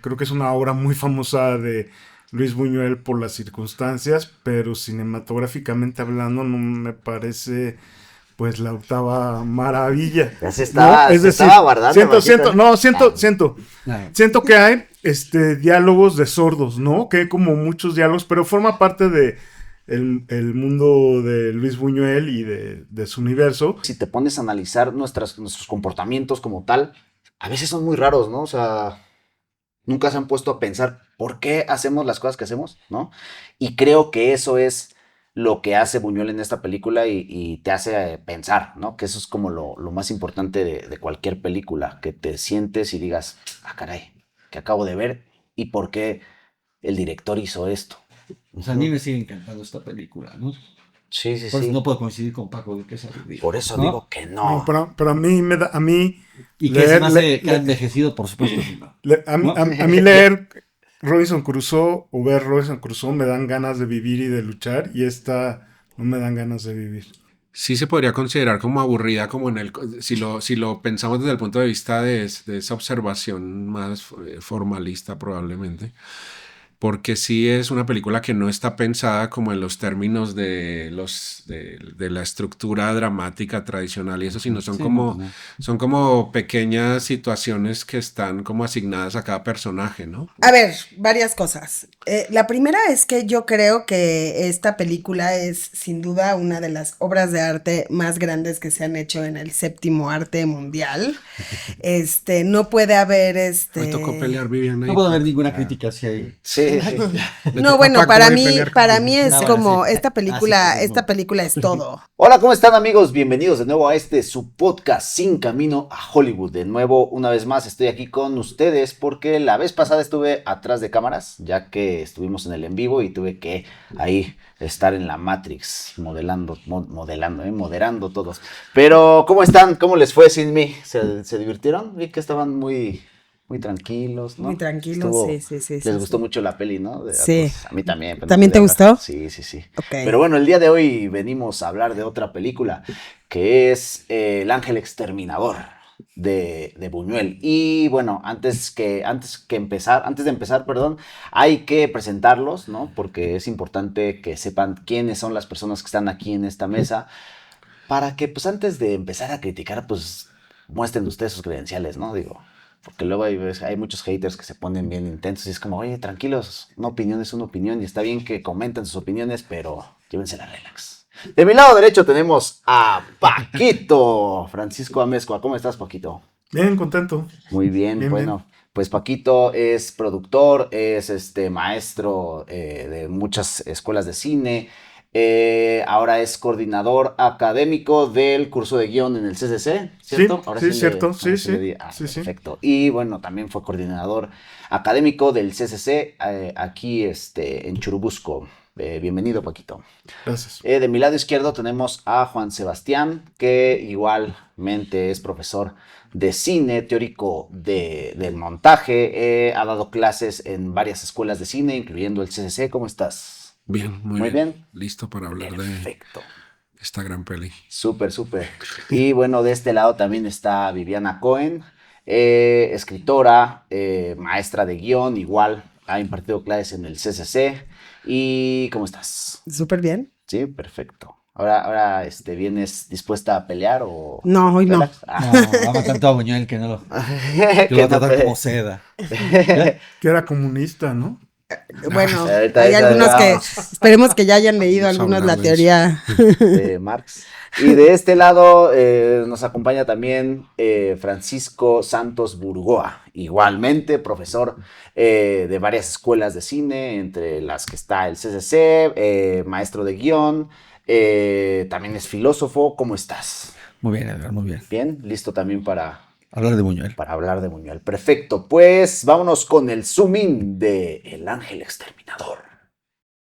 creo que es una obra muy famosa de Luis Buñuel por las circunstancias, pero cinematográficamente hablando no me parece pues la octava maravilla. Ya se ¿no? estaba, Es se decir, estaba guardando. siento que hay diálogos de sordos, ¿no? Que hay como muchos diálogos, pero forma parte de el mundo de Luis Buñuel y de su universo. Si te pones a analizar nuestros comportamientos como tal, a veces son muy raros, ¿no? O sea, nunca se han puesto a pensar por qué hacemos las cosas que hacemos, ¿no? Y creo que eso es lo que hace Buñuel en esta película y te hace pensar, ¿no? Que eso es como lo más importante de cualquier película, que te sientes y digas, ah, caray, que acabo de ver y por qué el director hizo esto. O sea, a mí me sigue encantando esta película, ¿no? Sí, sí, Por eso sí. no puedo coincidir con Paco de que es aburrido. Por eso ¿no? digo que no. No, pero a mí me da, a mí Y que se me hace que ha envejecido, por supuesto. a mí leer Robinson Crusoe o ver Robinson Crusoe me dan ganas de vivir y de luchar, y esta no me dan ganas de vivir. Sí se podría considerar como aburrida, como si lo pensamos desde el punto de vista de esa observación más formalista probablemente. Porque sí es una película que no está pensada como en los términos de la estructura dramática tradicional y eso, sino son como pequeñas situaciones que están como asignadas a cada personaje, ¿no? A ver, varias cosas. La primera es que yo creo que esta película es sin duda una de las obras de arte más grandes que se han hecho en el séptimo arte mundial. No puede haber Me tocó pelear, Viviana. No puedo ver ninguna crítica hacia ahí. Sí. No, bueno, para mí es No, como sí. esta película, Sí, esta película es todo. Hola, ¿cómo están, amigos? Bienvenidos de nuevo a su podcast Sin Camino a Hollywood. De nuevo, una vez más, estoy aquí con ustedes porque la vez pasada estuve atrás de cámaras, ya que estuvimos en el en vivo y tuve que ahí estar en la Matrix, moderando todos. Pero, ¿cómo están? ¿Cómo les fue sin mí? ¿Se divirtieron? Vi que estaban muy tranquilos, ¿no? Muy tranquilos, sí. Les gustó mucho la peli, ¿no? Sí. Pues, a mí también. ¿También te gustó? Sí. Okay. Pero bueno, el día de hoy venimos a hablar de otra película, que es El Ángel Exterminador de Buñuel. Y bueno, antes de empezar, hay que presentarlos, ¿no? Porque es importante que sepan quiénes son las personas que están aquí en esta mesa, para que, pues, antes de empezar a criticar, pues, muestren ustedes sus credenciales, ¿no? Digo, porque luego hay muchos haters que se ponen bien intensos y es como, oye, tranquilos, una opinión es una opinión y está bien que comenten sus opiniones, pero llévensela relax. De mi lado derecho tenemos a Paquito, Francisco Amezcua. ¿Cómo estás, Paquito? Bien, contento. Muy bien, bueno. Bien. Pues Paquito es productor, es maestro de muchas escuelas de cine. Ahora es coordinador académico del curso de guión en el CCC, ¿cierto? Sí, cierto, sí. Perfecto. Y bueno, también fue coordinador académico del CCC aquí en Churubusco. Bienvenido, Paquito. Gracias. De mi lado izquierdo tenemos a Juan Sebastián, que igualmente es profesor de cine, teórico del montaje. Ha dado clases en varias escuelas de cine, incluyendo el CCC. ¿Cómo estás? Bien, muy bien. Listo para hablar Perfecto. de esta gran peli. Súper. Y bueno, de este lado también está Viviana Cohen, escritora, maestra de guión, igual ha impartido clases en el CCC. ¿Y cómo estás? Súper bien. Sí, perfecto. Ahora, ¿vienes dispuesta a pelear o...? No, hoy no. No, va a matar todo a Buñuel que no lo... que lo va a tratar como seda. Que era comunista, ¿no? Bueno, hay algunos que esperemos que ya hayan leído algunos la teoría de Marx. Y de este lado nos acompaña también Francisco Santos Burgoa, igualmente profesor de varias escuelas de cine, entre las que está el CCC, maestro de guión, también es filósofo. ¿Cómo estás? Muy bien, Edgar, muy bien. Bien, listo también para hablar de Buñuel. Para hablar de Buñuel. Perfecto. Pues vámonos con el zoom in de El Ángel Exterminador.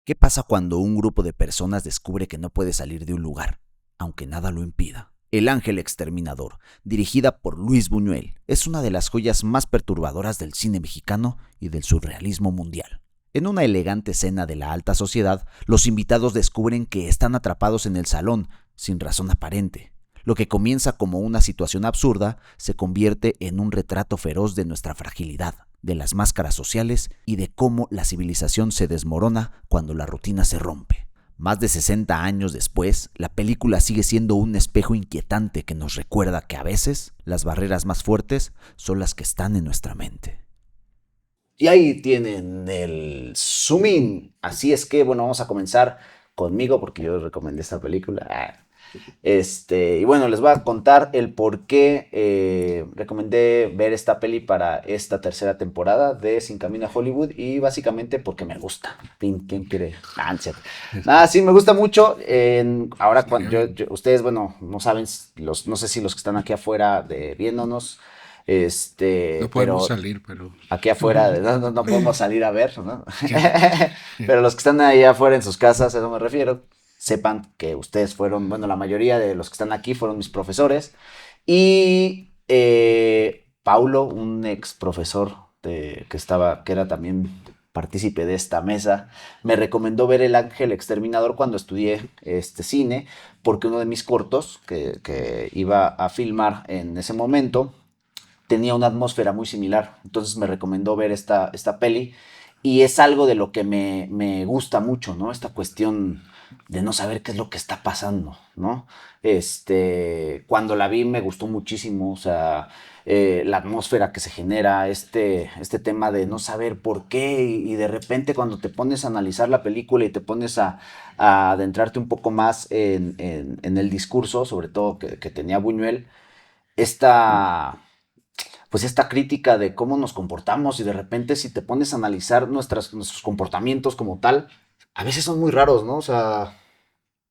¿Qué pasa cuando un grupo de personas descubre que no puede salir de un lugar, aunque nada lo impida? El Ángel Exterminador, dirigida por Luis Buñuel, es una de las joyas más perturbadoras del cine mexicano y del surrealismo mundial. En una elegante escena de la alta sociedad, los invitados descubren que están atrapados en el salón sin razón aparente. Lo que comienza como una situación absurda se convierte en un retrato feroz de nuestra fragilidad, de las máscaras sociales y de cómo la civilización se desmorona cuando la rutina se rompe. Más de 60 años después, la película sigue siendo un espejo inquietante que nos recuerda que a veces las barreras más fuertes son las que están en nuestra mente. Y ahí tienen el zoom in. Así es que, bueno, vamos a comenzar conmigo porque yo recomendé esta película. Y bueno, les voy a contar el por qué recomendé ver esta peli para esta tercera temporada de Sin Camino a Hollywood, y básicamente porque me gusta. ¿Quién quiere? Sí, me gusta mucho. Ahora, cuando ustedes, bueno, no saben, no sé si los que están aquí afuera viéndonos, No podemos pero salir, pero... aquí afuera, no podemos salir a ver, ¿no? Pero los que están ahí afuera en sus casas, a eso me refiero, sepan que ustedes fueron, bueno, la mayoría de los que están aquí fueron mis profesores. Y Paulo, un ex profesor que era también partícipe de esta mesa, me recomendó ver El Ángel Exterminador cuando estudié cine, porque uno de mis cortos que iba a filmar en ese momento tenía una atmósfera muy similar. Entonces me recomendó ver esta peli, y es algo de lo que me gusta mucho, ¿no? Esta cuestión de no saber qué es lo que está pasando, ¿no? Cuando la vi me gustó muchísimo, o sea, la atmósfera que se genera, este tema de no saber por qué, y de repente cuando te pones a analizar la película y te pones a adentrarte un poco más en el discurso, sobre todo que tenía Buñuel, esta crítica de cómo nos comportamos, y de repente si te pones a analizar nuestros comportamientos como tal, a veces son muy raros, ¿no? O sea,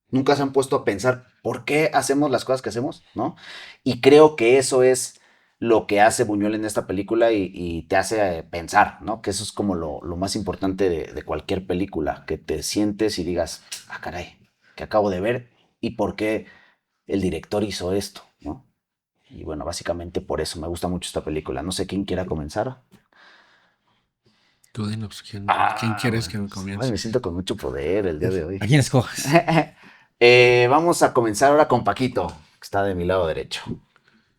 nunca se han puesto a pensar por qué hacemos las cosas que hacemos, ¿no? Y creo que eso es lo que hace Buñuel en esta película, y te hace pensar, ¿no? Que eso es como lo más importante de cualquier película, que te sientes y digas, caray, ¿qué acabo de ver? ¿Y por qué el director hizo esto, ¿no? Y bueno, básicamente por eso me gusta mucho esta película. No sé quién quiera comenzar. Tú dinos, ¿quién quieres que comience? Ay, me siento con mucho poder el día de hoy. ¿A quién escoges? Vamos a comenzar ahora con Paquito, que está de mi lado derecho.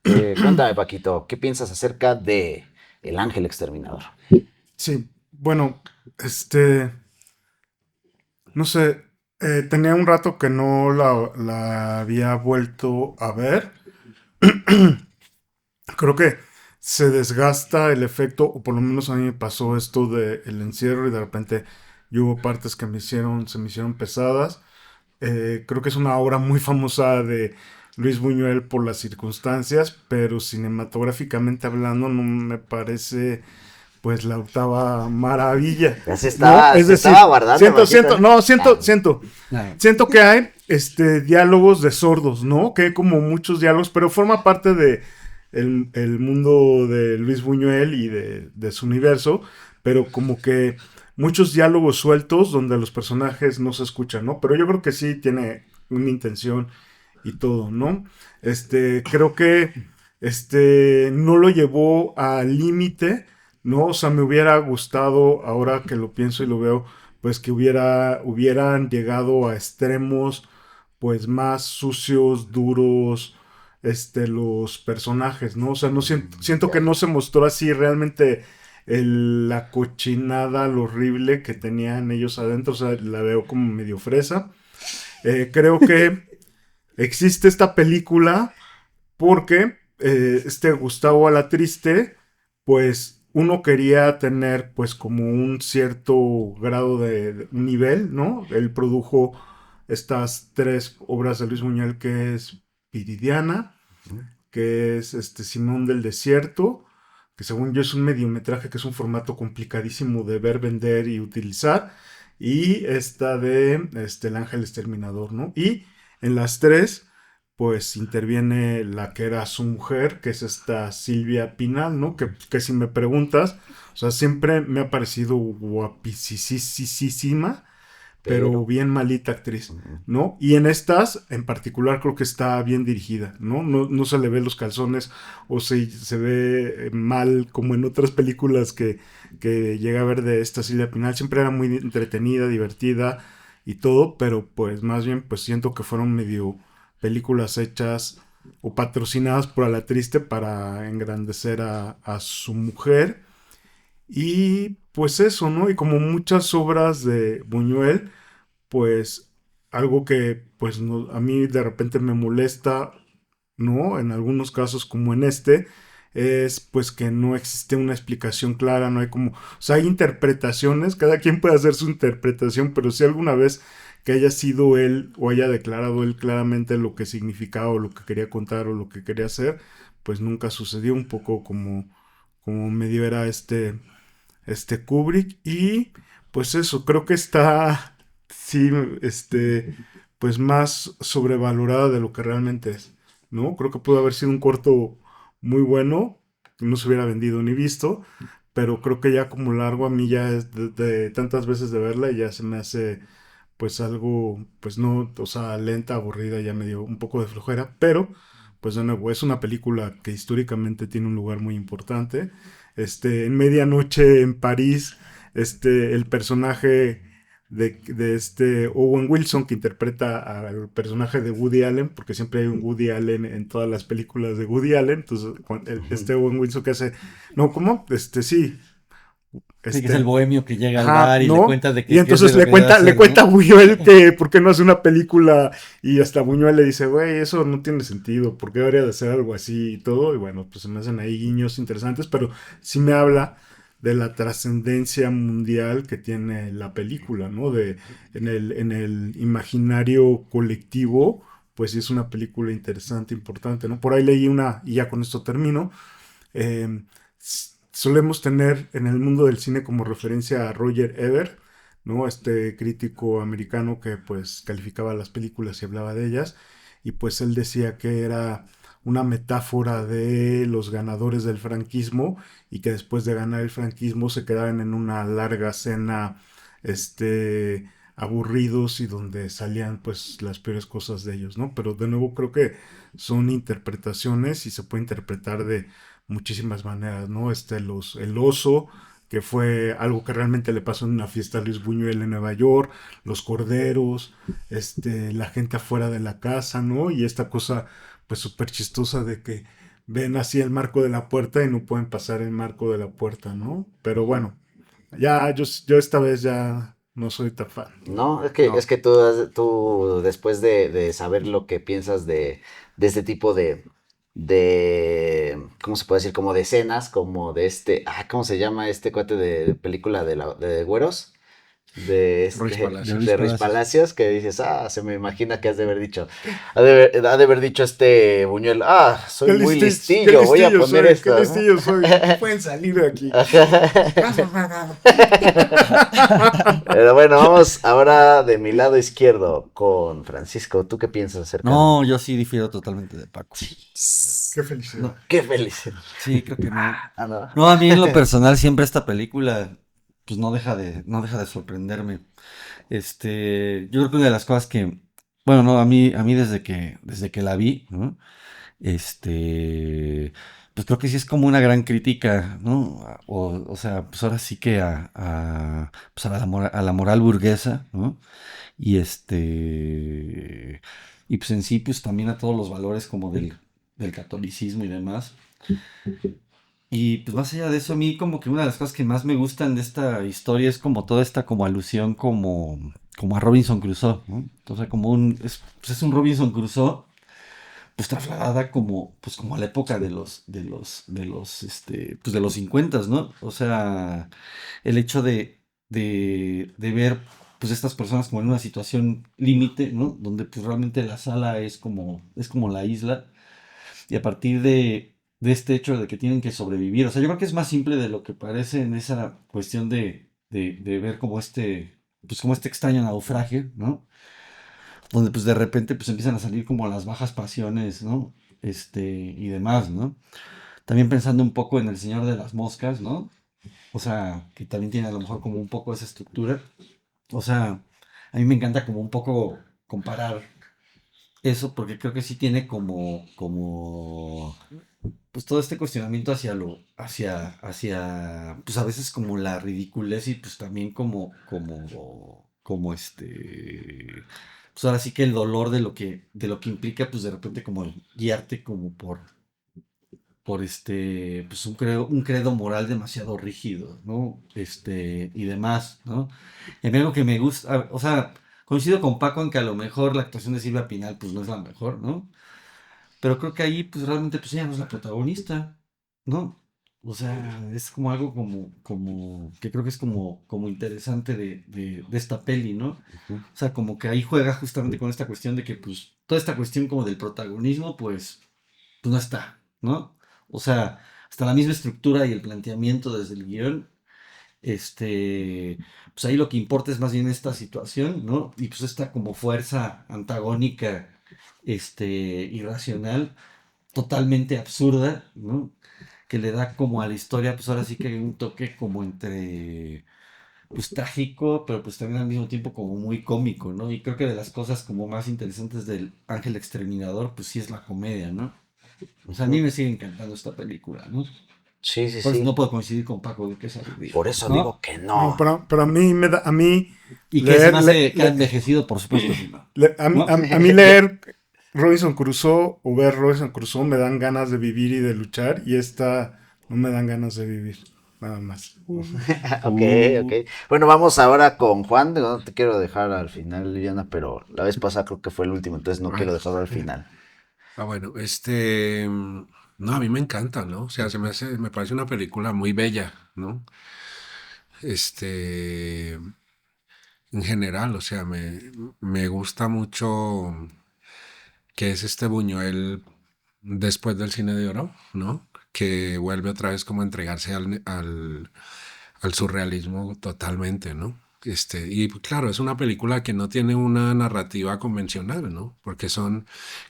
Cuéntame, Paquito, ¿qué piensas acerca de El Ángel Exterminador? Sí, bueno, no sé, tenía un rato que no la había vuelto a ver. Creo que se desgasta el efecto, o por lo menos a mí me pasó esto del encierro, y de repente hubo partes que se me hicieron pesadas. Creo que es una obra muy famosa de Luis Buñuel por las circunstancias, pero cinematográficamente hablando no me parece pues la octava maravilla. Ya se estaba, ¿no? Es decir, estaba guardando. siento que hay diálogos de sordos, ¿no? Que hay como muchos diálogos, pero forma parte de el mundo de Luis Buñuel y de su universo, pero como que muchos diálogos sueltos donde los personajes no se escuchan, ¿no? Pero yo creo que sí tiene una intención y todo, ¿no? Creo que no lo llevó al límite, ¿no? O sea, me hubiera gustado, ahora que lo pienso y lo veo, pues que hubieran llegado a extremos pues más sucios, duros, los personajes, ¿no? O sea, no siento que no se mostró así realmente la cochinada, lo horrible que tenían ellos adentro. O sea, la veo como medio fresa. Creo que existe esta película porque Gustavo Alatriste, pues uno quería tener pues como un cierto grado de nivel, ¿no? Él produjo estas 3 obras de Luis Buñuel, que es Viridiana, que es Simón del Desierto, que según yo es un mediometraje, que es un formato complicadísimo de ver, vender y utilizar, y esta de El Ángel Exterminador, ¿no? Y en las 3 pues interviene la que era su mujer, que es esta Silvia Pinal, ¿no? Que si me preguntas, o sea, siempre me ha parecido guapísima, pero bien malita actriz, ¿no? Y en estas, en particular, creo que está bien dirigida, ¿no? No se le ve los calzones, o se ve mal, como en otras películas que llega a ver de esta Silvia Pinal. Siempre era muy entretenida, divertida y todo, pero pues más bien pues siento que fueron medio películas hechas o patrocinadas por Alatriste para engrandecer a su mujer. Y pues eso, ¿no? Y como muchas obras de Buñuel, pues algo que pues a mí de repente me molesta, ¿no? En algunos casos como en este, es pues que no existe una explicación clara, no hay como, o sea, hay interpretaciones, cada quien puede hacer su interpretación, pero si alguna vez que haya sido él o haya declarado él claramente lo que significaba o lo que quería contar o lo que quería hacer, pues nunca sucedió, un poco como medio era Kubrick. Y pues eso, creo que está, sí, pues más sobrevalorada de lo que realmente es, ¿no? Creo que pudo haber sido un corto muy bueno, que no se hubiera vendido ni visto, pero creo que ya como largo a mí ya es de tantas veces de verla y ya se me hace pues algo, pues no, o sea, lenta, aburrida, ya me dio un poco de flojera, pero pues de nuevo, es una película que históricamente tiene un lugar muy importante. En Medianoche en París, el personaje de Owen Wilson que interpreta al personaje de Woody Allen, porque siempre hay un Woody Allen en todas las películas de Woody Allen, entonces Owen Wilson que hace, no, ¿cómo? Sí, Sí, que es el bohemio que llega al ajá, bar y le ¿no? cuenta de Y qué es de entonces lo que debe le hacer, cuenta a ¿no? Buñuel que por qué no hace una película y hasta Buñuel le dice, güey, eso no tiene sentido, ¿por qué debería de hacer algo así y todo? Y bueno, pues se me hacen ahí guiños interesantes, pero sí me habla de la trascendencia mundial que tiene la película, ¿no? En el imaginario colectivo, pues sí es una película interesante, importante, ¿no? Por ahí leí una, y ya con esto termino, eh, solemos tener en el mundo del cine como referencia a Roger Ebert, ¿no? Este crítico americano que pues calificaba las películas y hablaba de ellas, y pues él decía que era una metáfora de los ganadores del franquismo y que después de ganar el franquismo se quedaban en una larga cena aburridos y donde salían pues las peores cosas de ellos, ¿no? Pero de nuevo creo que son interpretaciones y se puede interpretar de muchísimas maneras, ¿no? El oso, que fue algo que realmente le pasó en una fiesta a Luis Buñuel en Nueva York, los corderos, la gente afuera de la casa, ¿no? Y esta cosa, pues súper chistosa de que ven así el marco de la puerta y no pueden pasar el marco de la puerta, ¿no? Pero bueno, ya yo esta vez ya no soy tan fan. No, es No. que tú después de saber lo que piensas de este tipo ¿cómo se puede decir? Como de escenas, como de ¿cómo se llama este cuate de película de Güeros? Ruiz De Palacios. Luis De Ruiz Palacios. Palacios, que dices, se me imagina que has de haber dicho, ha de haber dicho Buñuel, soy muy Qué listillo, voy a listillo poner soy, qué esto, ¿no? listillo soy, no pueden salir de aquí. Pero bueno, vamos ahora de mi lado izquierdo con Francisco. ¿Tú qué piensas acerca de? No, yo sí difiero totalmente de Paco. Qué felicidad. No, Qué feliz. sí, creo que no. No. No, a mí en lo personal siempre esta película, pues no deja de sorprenderme. Yo creo que una de las cosas que, bueno, no, a mí desde que la vi, ¿no? Pues creo que sí es como una gran crítica, ¿no? O sea, pues ahora sí que pues a la moral burguesa, ¿no? Y y pues en sí, pues también a todos los valores como del catolicismo y demás. Y pues más allá de eso, a mí como que una de las cosas que más me gustan de esta historia es como toda esta como alusión como a Robinson Crusoe, ¿no? Entonces pues es un Robinson Crusoe pues trasladada pues como a la época pues de los 50, ¿no? O sea, el hecho de ver pues estas personas como en una situación límite, ¿no? Donde pues realmente la sala es como la isla y a partir de este hecho de que tienen que sobrevivir, o sea, yo creo que es más simple de lo que parece en esa cuestión de ver como pues como este extraño naufragio, ¿no? Donde pues de repente pues empiezan a salir como las bajas pasiones, ¿no? Y demás, ¿no? También pensando un poco en El Señor de las Moscas, ¿no? O sea, que también tiene a lo mejor como un poco esa estructura. O sea, a mí me encanta como un poco comparar eso porque creo que sí tiene pues todo este cuestionamiento pues a veces como la ridiculez y pues también pues ahora sí que el dolor de lo que implica pues de repente como guiarte como por pues un credo moral demasiado rígido, ¿no? Y demás, ¿no? Y a mí algo que me gusta, o sea, coincido con Paco en que a lo mejor la actuación de Silvia Pinal, pues no es la mejor, ¿no? Pero creo que ahí, pues realmente, pues ella no es la protagonista, ¿no? O sea, es como algo que creo que es como interesante de esta peli, ¿no? Ujú. O sea, como que ahí juega justamente con esta cuestión de que, pues, toda esta cuestión como del protagonismo, pues no está, ¿no? O sea, hasta la misma estructura y el planteamiento desde el guión, pues ahí lo que importa es más bien esta situación, ¿no? Y pues esta como fuerza antagónica, irracional, totalmente absurda, ¿no? Que le da como a la historia, pues ahora sí que un toque como entre, pues trágico, pero pues también al mismo tiempo como muy cómico, ¿no? Y creo que de las cosas como más interesantes del Ángel Exterminador, pues sí es la comedia, ¿no? O sea, a mí me sigue encantando esta película, ¿no? Sí, sí, Por eso no sí. puedo coincidir con Paco de que es aburrida, Por eso digo ¿no? que No, no. pero a mí a mí Y que se me leer, hace que ha envejecido, por supuesto que no. ¿No? a mí leer Robinson Crusoe o ver Robinson Crusoe me dan ganas de vivir y de luchar, y esta no me dan ganas de vivir, nada más. Ok, ok. Bueno, vamos ahora con Juan. No te quiero dejar al final, Liliana, pero la vez pasada creo que fue el último, entonces no Ah, quiero dejarlo al final. bueno, no, a mí me encanta, ¿no? O sea, me parece una película muy bella, ¿no? Este, en general, o sea, me gusta mucho que es este Buñuel después del cine de oro, ¿no? Que vuelve otra vez como a entregarse al surrealismo totalmente, ¿no? Y pues, claro, es una película que no tiene una narrativa convencional, ¿no? Porque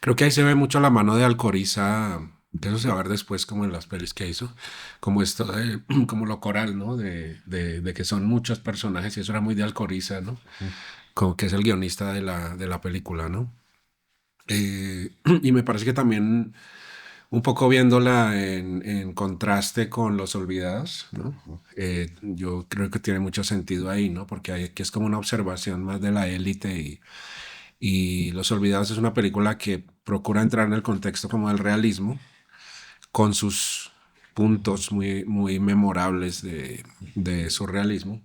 creo que ahí se ve mucho la mano de Alcoriza, que eso se va a ver después como en las pelis que hizo, como esto como lo coral, ¿no? De que son muchos personajes y eso era muy de Alcoriza, ¿no? Como que es el guionista de la película, ¿no? Y me parece que también un poco viéndola en contraste con Los Olvidados, ¿no? Yo creo que tiene mucho sentido ahí, ¿no? Porque aquí es como una observación más de la élite y Los Olvidados es una película que procura entrar en el contexto como del realismo con sus puntos muy, muy memorables de surrealismo.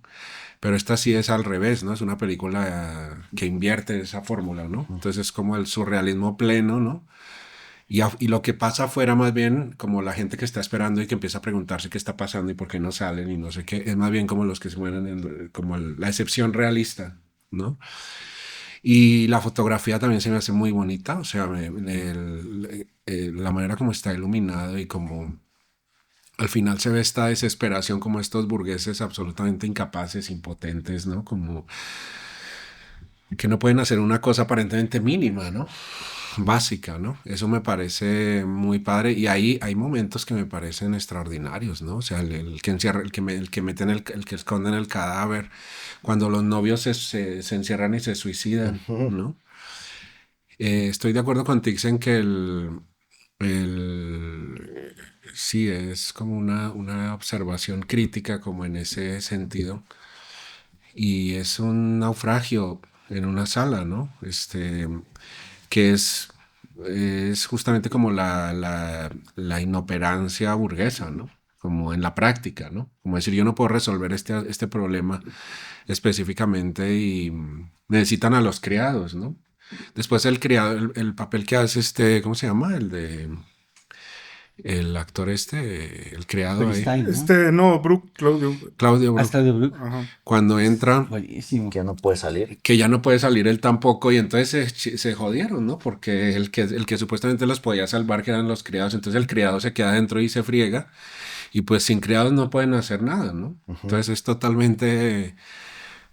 Pero esta sí es al revés, ¿no? Es una película que invierte esa fórmula, ¿no? Entonces es como el surrealismo pleno, ¿no? Y lo que pasa afuera más bien, como la gente que está esperando y que empieza a preguntarse qué está pasando y por qué no salen y no sé qué, es más bien como los que se mueren, como la excepción realista, ¿no? Y la fotografía también se me hace muy bonita, o sea, la manera como está iluminado y como al final se ve esta desesperación como estos burgueses absolutamente incapaces, impotentes, ¿no? Como que no pueden hacer una cosa aparentemente mínima, ¿no? Básica, ¿no? Eso me parece muy padre y ahí hay momentos que me parecen extraordinarios, ¿no? O sea, el que encierra, el que meten el que esconden el cadáver, cuando los novios se encierran y se suicidan, Ujú. ¿no? Estoy de acuerdo con Tix en que sí, es como una observación crítica como en ese sentido y es un naufragio en una sala, ¿no? Que es justamente como la inoperancia burguesa, ¿no? Como en la práctica, ¿no? Como decir, yo no puedo resolver este problema específicamente y necesitan a los criados, ¿no? Después el criado, el papel que hace ¿cómo se llama? El actor el criado ahí, Beristain, ¿no? No, Brooke, Claudio. Claudio Brook, Hasta de Brook. Ajá. cuando entra, Buenísimo. Que ya no puede salir. que ya no puede salir él tampoco y entonces se jodieron, ¿no? Porque el que supuestamente los podía salvar, que eran los criados, entonces el criado se queda dentro y se friega y pues sin criados no pueden hacer nada, ¿no? Ujú. Entonces es totalmente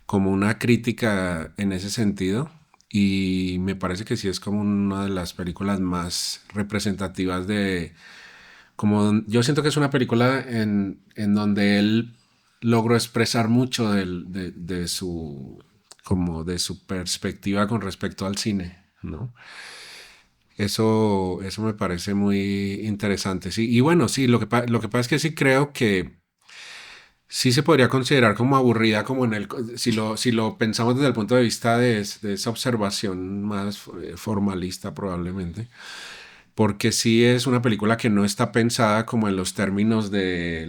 como una crítica en ese sentido y me parece que sí es como una de las películas más representativas como yo siento que es una película en donde él logró expresar mucho de su perspectiva con respecto al cine, ¿no? Eso me parece muy interesante, sí. Y bueno, sí, lo que pasa es que sí creo que sí se podría considerar como aburrida, como si lo pensamos desde el punto de vista de esa observación más formalista probablemente. porque sí es una película que no está pensada como en los términos de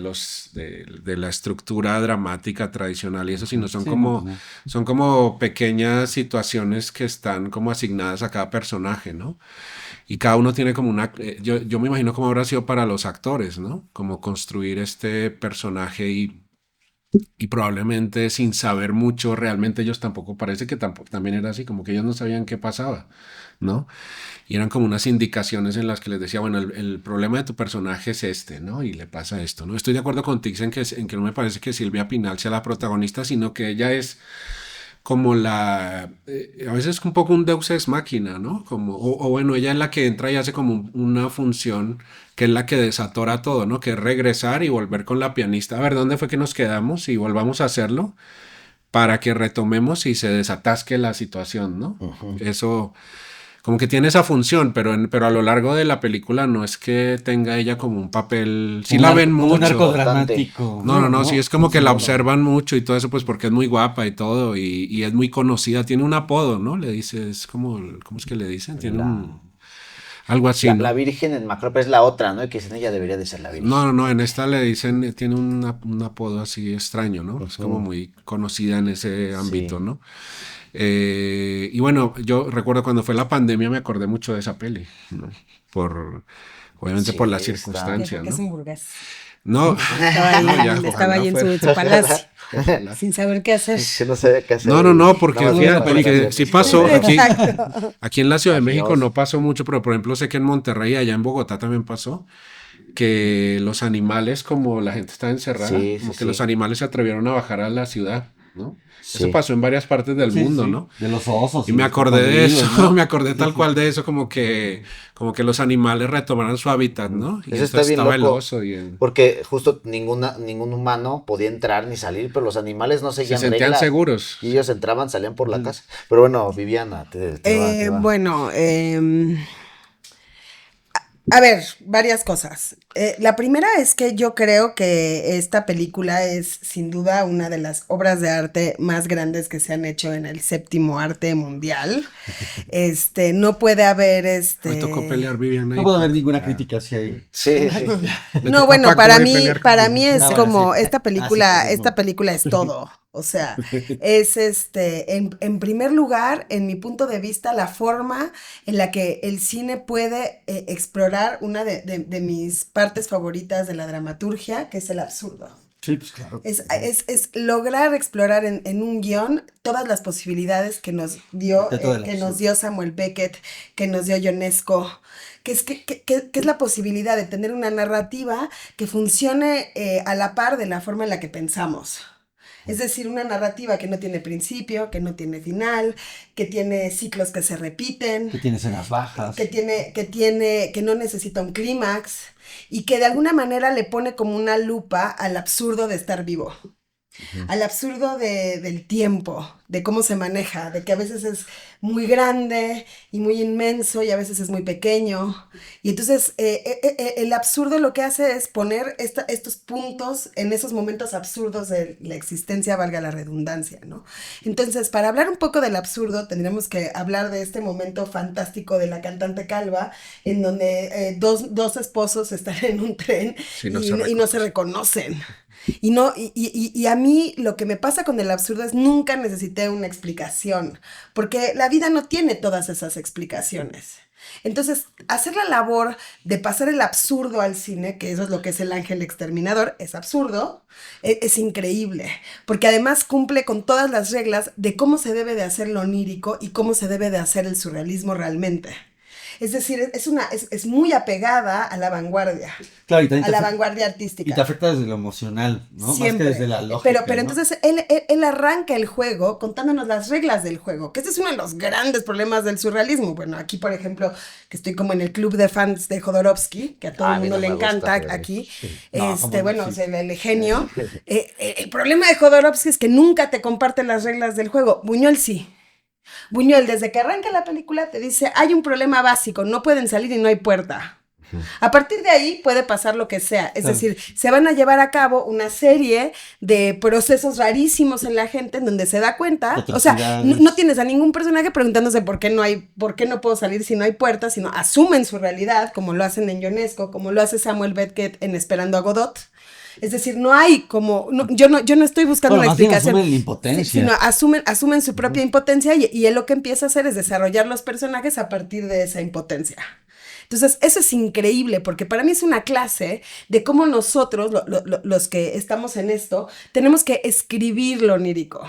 la estructura dramática tradicional y eso, sino Sí, no, pues no. son como pequeñas situaciones que están como asignadas a cada personaje, ¿no? Y cada uno tiene como yo me imagino cómo habrá sido para los actores, ¿no? Como construir este personaje y probablemente sin saber mucho, realmente ellos tampoco, parece que tampoco, también era así, como que ellos no sabían qué pasaba, ¿no? Y eran como unas indicaciones en las que les decía, bueno, el problema de tu personaje es este, ¿no? Y le pasa esto, ¿no? Estoy de acuerdo con Tix en que no me parece que Silvia Pinal sea la protagonista, sino que ella es como a veces un poco un deus ex machina, ¿no? O bueno, ella es la que entra y hace como una función que es la que desatora todo, ¿no? Que es regresar y volver con la pianista. A ver, ¿dónde fue que nos quedamos? Y volvamos a hacerlo para que retomemos y se desatasque la situación, ¿no? Eso, como que tiene esa función, pero a lo largo de la película no es que tenga ella como un papel, sí la ven Como un arco mucho. dramático. No, sí es como que la No. observan mucho y todo eso, pues porque es muy guapa y todo, y es muy conocida, tiene un apodo, ¿no? Le dices, ¿cómo es que le dicen? Tiene algo así, ¿no? La Virgen en Macrope es la otra, ¿no? Y que dicen ella debería de ser la Virgen. No, en esta le dicen, tiene un apodo así extraño, ¿no? Es como muy conocida en ese ámbito, Sí. ¿no? Y bueno, yo recuerdo cuando fue la pandemia me acordé mucho de esa peli, ¿no? Obviamente por la Sí, circunstancia, Porque es ¿no? un burgués. No, Estaba ahí, no, ya, estaba ahí en ojalá su palacio, Ojalá. sin saber qué hacer. Que no sabía qué hacer. No, porque, Nada más fíjate, para porque hacer. sí pasó Exacto. aquí en la Ciudad de México Adiós. no pasó mucho, pero por ejemplo sé que en Monterrey, allá en Bogotá también pasó, que los animales, como la gente estaba encerrada, Sí, como sí, que los sí. animales se atrevieron a bajar a la ciudad, ¿no? Eso Sí. pasó en varias partes del Sí, mundo, sí, ¿no? de los osos. Y me los acordé de eso, cocodrilos, ¿no? me acordé tal cual de eso, como que los animales retomaran su hábitat, ¿no? Y Eso está entonces bien estaba el loco. oso Porque justo ningún humano podía entrar ni salir, pero los animales no se seguían sentían reglas. seguros. Y ellos entraban, salían por la casa. Pero bueno, Viviana, te va. Bueno, a ver, varias cosas. La primera es que yo creo que esta película es sin duda una de las obras de arte más grandes que se han hecho en el séptimo arte mundial. No puede haber Me tocó pelear, Viviana. No puedo haber ninguna crítica hacia ahí. Sí, sí. Le No, tocó a bueno, Paco ahí pelear para conmigo. mí es Ah, bueno, como sí. esta Ah, sí, película, pues, esta no. película es todo. O sea, es en primer lugar, en mi punto de vista, la forma en la que el cine puede explorar una de mis partes favoritas de la dramaturgia, que es el absurdo. Sí, pues claro. Es lograr explorar en un guión todas las posibilidades que nos dio, De todo el que nos absurdo. dio Samuel Beckett, que nos dio Ionesco, que es la posibilidad de tener una narrativa que funcione a la par de la forma en la que pensamos. Es decir, una narrativa que no tiene principio, que no tiene final, que tiene ciclos que se repiten, Que tiene escenas bajas. que no necesita un clímax y que de alguna manera le pone como una lupa al absurdo de estar vivo. Al absurdo del tiempo, de cómo se maneja, de que a veces es muy grande y muy inmenso y a veces es muy pequeño. Y entonces el absurdo lo que hace es poner estos puntos en esos momentos absurdos de la existencia, valga la redundancia, ¿no? Entonces, para hablar un poco del absurdo, tendríamos que hablar de este momento fantástico de la cantante calva, en donde dos esposos están en un tren Sí, y no se reconocen. Y a mí lo que me pasa con el absurdo es nunca necesité una explicación, porque la vida no tiene todas esas explicaciones. Entonces, hacer la labor de pasar el absurdo al cine, que eso es lo que es El Ángel Exterminador, es absurdo, es increíble, porque además cumple con todas las reglas de cómo se debe de hacer lo onírico y cómo se debe de hacer el surrealismo realmente. Es decir, es muy apegada a la vanguardia, Claro, y también a la vanguardia artística. Y te afecta desde lo emocional, ¿no? Siempre. Más que desde la lógica. Pero ¿no? entonces él arranca el juego contándonos las reglas del juego, que ese es uno de los grandes problemas del surrealismo. Bueno, aquí, por ejemplo, que estoy como en el club de fans de Jodorowsky, que a todo el mundo no le me encanta gusta, aquí. No, Bueno, sí. o sea, el genio. El problema de Jodorowsky es que nunca te comparte las reglas del juego. Buñuel sí. Buñuel, desde que arranca la película, te dice, hay un problema básico, no pueden salir y no hay puerta. A partir de ahí puede pasar lo que sea. Es decir, se van a llevar a cabo una serie de procesos rarísimos en la gente en donde se da cuenta. O sea, no tienes a ningún personaje preguntándose por qué no puedo salir si no hay puertas, sino asumen su realidad, como lo hacen en Ionesco, como lo hace Samuel Beckett en Esperando a Godot. Es decir, no hay como, yo no estoy buscando una explicación. Asumen la impotencia. Sino asumen su propia impotencia y él lo que empieza a hacer es desarrollar los personajes a partir de esa impotencia. Entonces, eso es increíble, porque para mí es una clase de cómo nosotros, los que estamos en esto, tenemos que escribir lo onírico.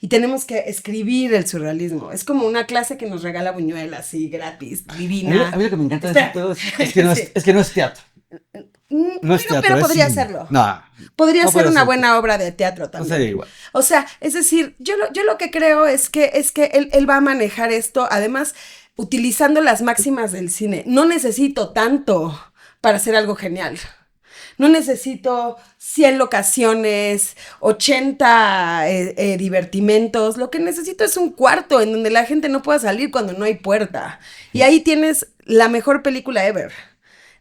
Y tenemos que escribir el surrealismo. Es como una clase que nos regala Buñuel, así, gratis, divina. A mí lo que me encanta de todo es que no es teatro. No es teatro, pero podría serlo. No. Podría ser una buena obra de teatro también. No sería igual. O sea, es decir, yo lo que creo es que él va a manejar esto, además, utilizando las máximas del cine. No necesito tanto para hacer algo genial. No necesito 100 locaciones, 80 divertimentos. Lo que necesito es un cuarto en donde la gente no pueda salir cuando no hay puerta. Y ahí tienes la mejor película ever,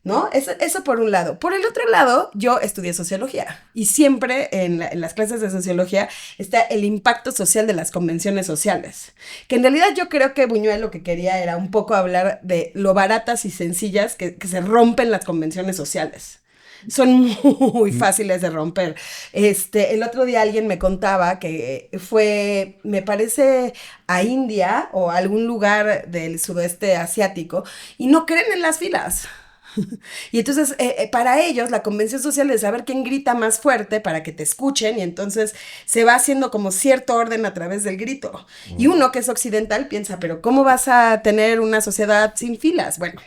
¿no? Eso por un lado. Por el otro lado, yo estudié sociología y siempre en las clases de sociología está el impacto social de las convenciones sociales, que en realidad yo creo que Buñuel lo que quería era un poco hablar de lo baratas y sencillas que se rompen las convenciones sociales. Son muy fáciles de romper. El otro día alguien me contaba que fue, me parece, a India o a algún lugar del sudeste asiático y no creen en las filas. Y entonces, para ellos, la convención social es saber quién grita más fuerte para que te escuchen, y entonces se va haciendo como cierto orden a través del grito. Y uno que es occidental piensa, pero ¿cómo vas a tener una sociedad sin filas? Bueno,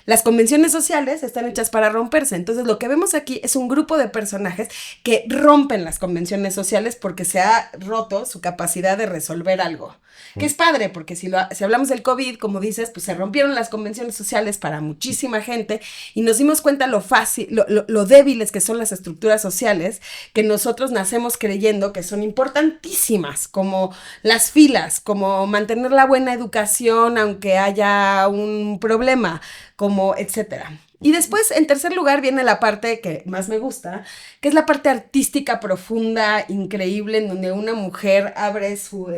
las convenciones sociales están hechas para romperse. Entonces, lo que vemos aquí es un grupo de personajes que rompen las convenciones sociales porque se ha roto su capacidad de resolver algo. Que es padre, porque si hablamos del COVID, como dices, pues se rompieron las convenciones sociales para muchísima gente y nos dimos cuenta lo fácil, lo débiles que son las estructuras sociales, que nosotros nacemos creyendo que son importantísimas, como las filas, como mantener la buena educación aunque haya un problema, como etcétera. Y después, en tercer lugar, viene la parte que más me gusta, que es la parte artística profunda, increíble, en donde una mujer abre su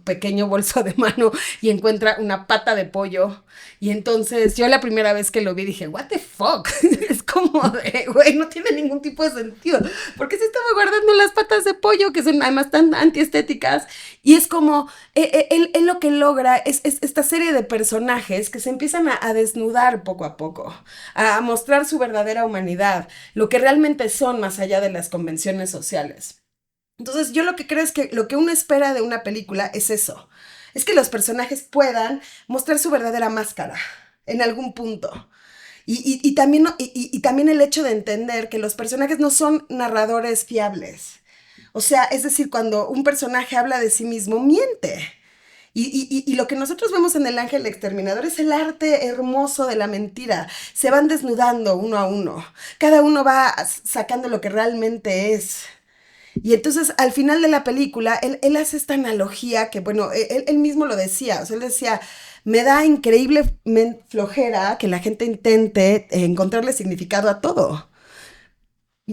pequeño bolso de mano y encuentra una pata de pollo. Y entonces, yo la primera vez que lo vi dije, what the fuck? Es como de, güey, no tiene ningún tipo de sentido. ¿Por qué se estaba guardando las patas de pollo, que son además tan antiestéticas? Y es como, él lo que logra es esta serie de personajes que se empiezan a desnudar poco a poco, a mostrar su verdadera humanidad, lo que realmente son más allá de las convenciones sociales. Entonces, yo lo que creo es que lo que uno espera de una película es eso, es que los personajes puedan mostrar su verdadera máscara en algún punto. Y también el hecho de entender que los personajes no son narradores fiables. O sea, es decir, cuando un personaje habla de sí mismo, miente. Y lo que nosotros vemos en El Ángel Exterminador es el arte hermoso de la mentira. Se van desnudando uno a uno. Cada uno va sacando lo que realmente es. Y entonces, al final de la película, él hace esta analogía que, bueno, él mismo lo decía. O sea, él decía, me da increíble flojera que la gente intente encontrarle significado a todo.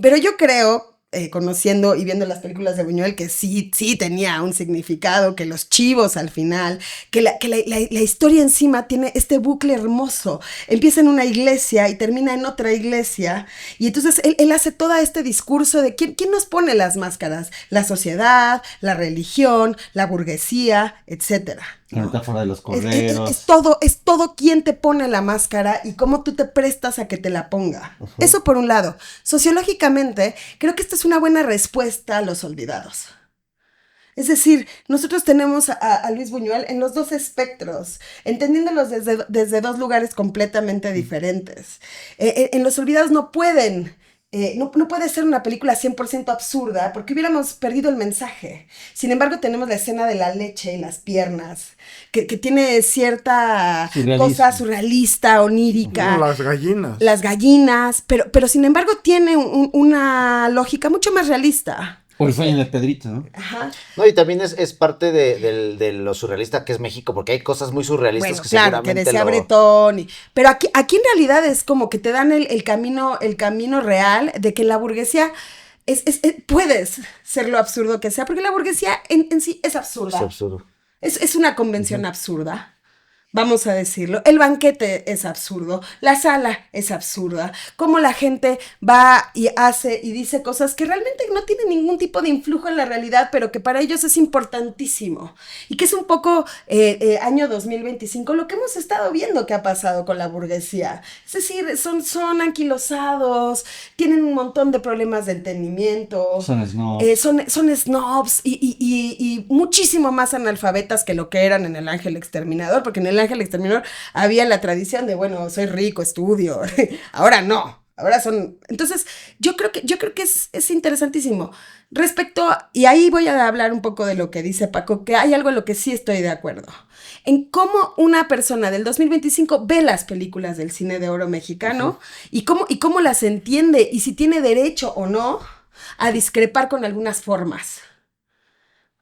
Pero yo creo, conociendo y viendo las películas de Buñuel, que sí tenía un significado, que los chivos al final, que la historia encima tiene este bucle hermoso. Empieza en una iglesia y termina en otra iglesia. Y entonces él hace todo este discurso de ¿quién nos pone las máscaras? La sociedad, la religión, la burguesía, etcétera. La metáfora de los correros. Es todo quien te pone la máscara y cómo tú te prestas a que te la ponga. Uh-huh. Eso por un lado. Sociológicamente, creo que esta es una buena respuesta a los olvidados. Es decir, nosotros tenemos a Luis Buñuel en los dos espectros, entendiéndolos desde dos lugares completamente diferentes. En Los Olvidados no pueden... No puede ser una película 100% absurda porque hubiéramos perdido el mensaje. Sin embargo, tenemos la escena de la leche y las piernas, que tiene cierta cosa surrealista, onírica. No, las gallinas. Las gallinas, pero sin embargo tiene una lógica mucho más realista. O el sueño de Pedrito, ¿no? Ajá. No, y también es parte de lo surrealista que es México, porque hay cosas muy surrealistas Bueno, que claro, que seguramente decía Bretón. Pero aquí en realidad es como que te dan el camino real de que la burguesía puedes ser lo absurdo que sea, porque la burguesía en sí es absurda. Es absurdo. Es una convención absurda. Vamos a decirlo, el banquete es absurdo, la sala es absurda, cómo la gente va y hace y dice cosas que realmente no tienen ningún tipo de influjo en la realidad, pero que para ellos es importantísimo. Y que es un poco año 2025 lo que hemos estado viendo que ha pasado con la burguesía. Es decir, son anquilosados, tienen un montón de problemas de entendimiento. Son snobs. Son snobs y muchísimo más analfabetas que lo que eran en El Ángel Exterminador, porque en El Ángel Exterminador había la tradición de, bueno, soy rico, estudio. Ahora no, ahora son... Entonces, yo creo que es interesantísimo. Y ahí voy a hablar un poco de lo que dice Paco, que hay algo en lo que sí estoy de acuerdo. En cómo una persona del 2025 ve las películas del cine de oro mexicano y cómo las entiende y si tiene derecho o no a discrepar con algunas formas.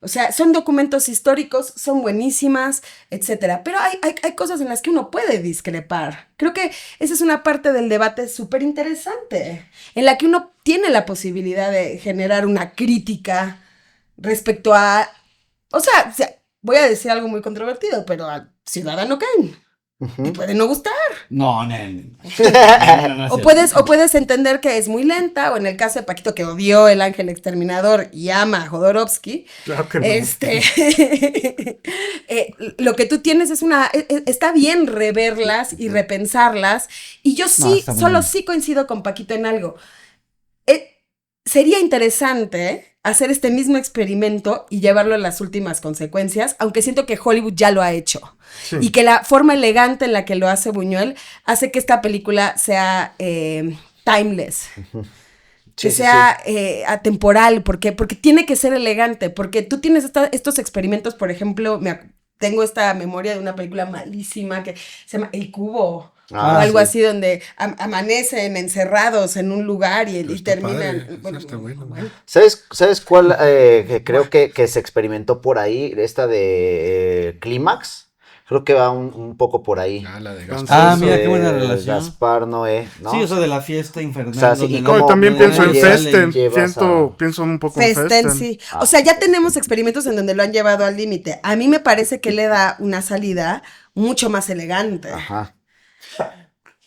O sea, son documentos históricos, son buenísimas, etcétera. Pero hay cosas en las que uno puede discrepar. Creo que esa es una parte del debate súper interesante, en la que uno tiene la posibilidad de generar una crítica respecto a... O sea, voy a decir algo muy controvertido, pero al Ciudadano Kane te puede no gustar. No. O puedes entender que es muy lenta, o en el caso de Paquito, que odió El Ángel Exterminador y ama a Jodorowsky, Claro que no. lo que tú tienes está bien reverlas y repensarlas, y yo sí, está muy solo bien. sí coincido con Paquito en algo. Sería interesante hacer este mismo experimento y llevarlo a las últimas consecuencias, aunque siento que Hollywood ya lo ha hecho. Sí. Y que la forma elegante en la que lo hace Buñuel hace que esta película sea timeless. Que sea atemporal, porque tiene que ser elegante, porque tú tienes estos experimentos, por ejemplo, tengo esta memoria de una película malísima que se llama El Cubo. O algo así, donde amanecen encerrados en un lugar y Está terminan. padre, Bueno, está bueno. ¿Sabes cuál que creo que se experimentó por ahí? Esta de Clímax. Creo que va un poco por ahí. La de Entonces, Gaspar. mira qué buena relación. Gaspar Noé, ¿no? Sí, eso de la fiesta infernal. O sea, sí, donde y No, cómo- y también cómo pienso en llevas- Festen, llevas pienso un poco en Festen, Festen. sí. O sea, ya tenemos experimentos en donde lo han llevado al límite. A mí me parece que le da una salida mucho más elegante. Ajá.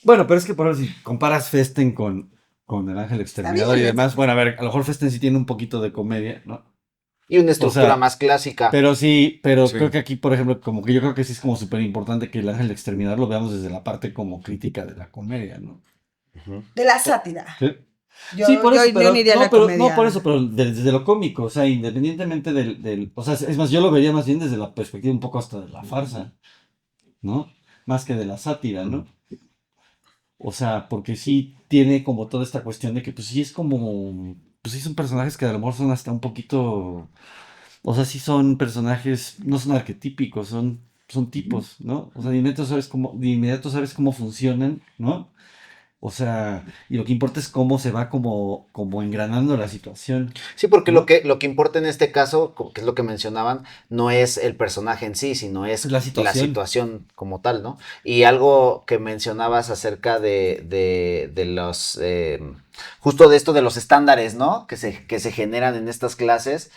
Bueno, pero es que por ejemplo, si comparas Festen con El Ángel Exterminador y bien, demás, bueno, a ver, a lo mejor Festen sí tiene un poquito de comedia, ¿no? Y una estructura O sea, más clásica. Pero sí, Sí. creo que aquí, por ejemplo, como que yo creo que sí es como súper importante que El Ángel Exterminador lo veamos desde la parte como crítica de la comedia, ¿no? Ujú. De la sátira. Sí. Yo, Sí, por yo- eso, yo pero, no iría a no, la pero, comedia. no por eso, pero desde lo cómico, o sea, independientemente o sea, es más, yo lo vería más bien desde la perspectiva un poco hasta de la farsa, ¿no? Más que de la sátira, ¿no? O sea, porque sí tiene como toda esta cuestión de que pues sí es como, pues sí son personajes que a lo mejor son hasta un poquito, o sea, sí son personajes, no son arquetípicos, son tipos, ¿no? O sea, de inmediato sabes cómo funcionan, ¿no? O sea, y lo que importa es cómo se va como engranando la situación. Sí, porque ¿no? lo que importa en este caso, que es lo que mencionaban, no es el personaje en sí, sino es La situación. situación como tal, ¿no? Y algo que mencionabas acerca de los, justo de esto de los estándares, ¿no? Que se generan en estas clases,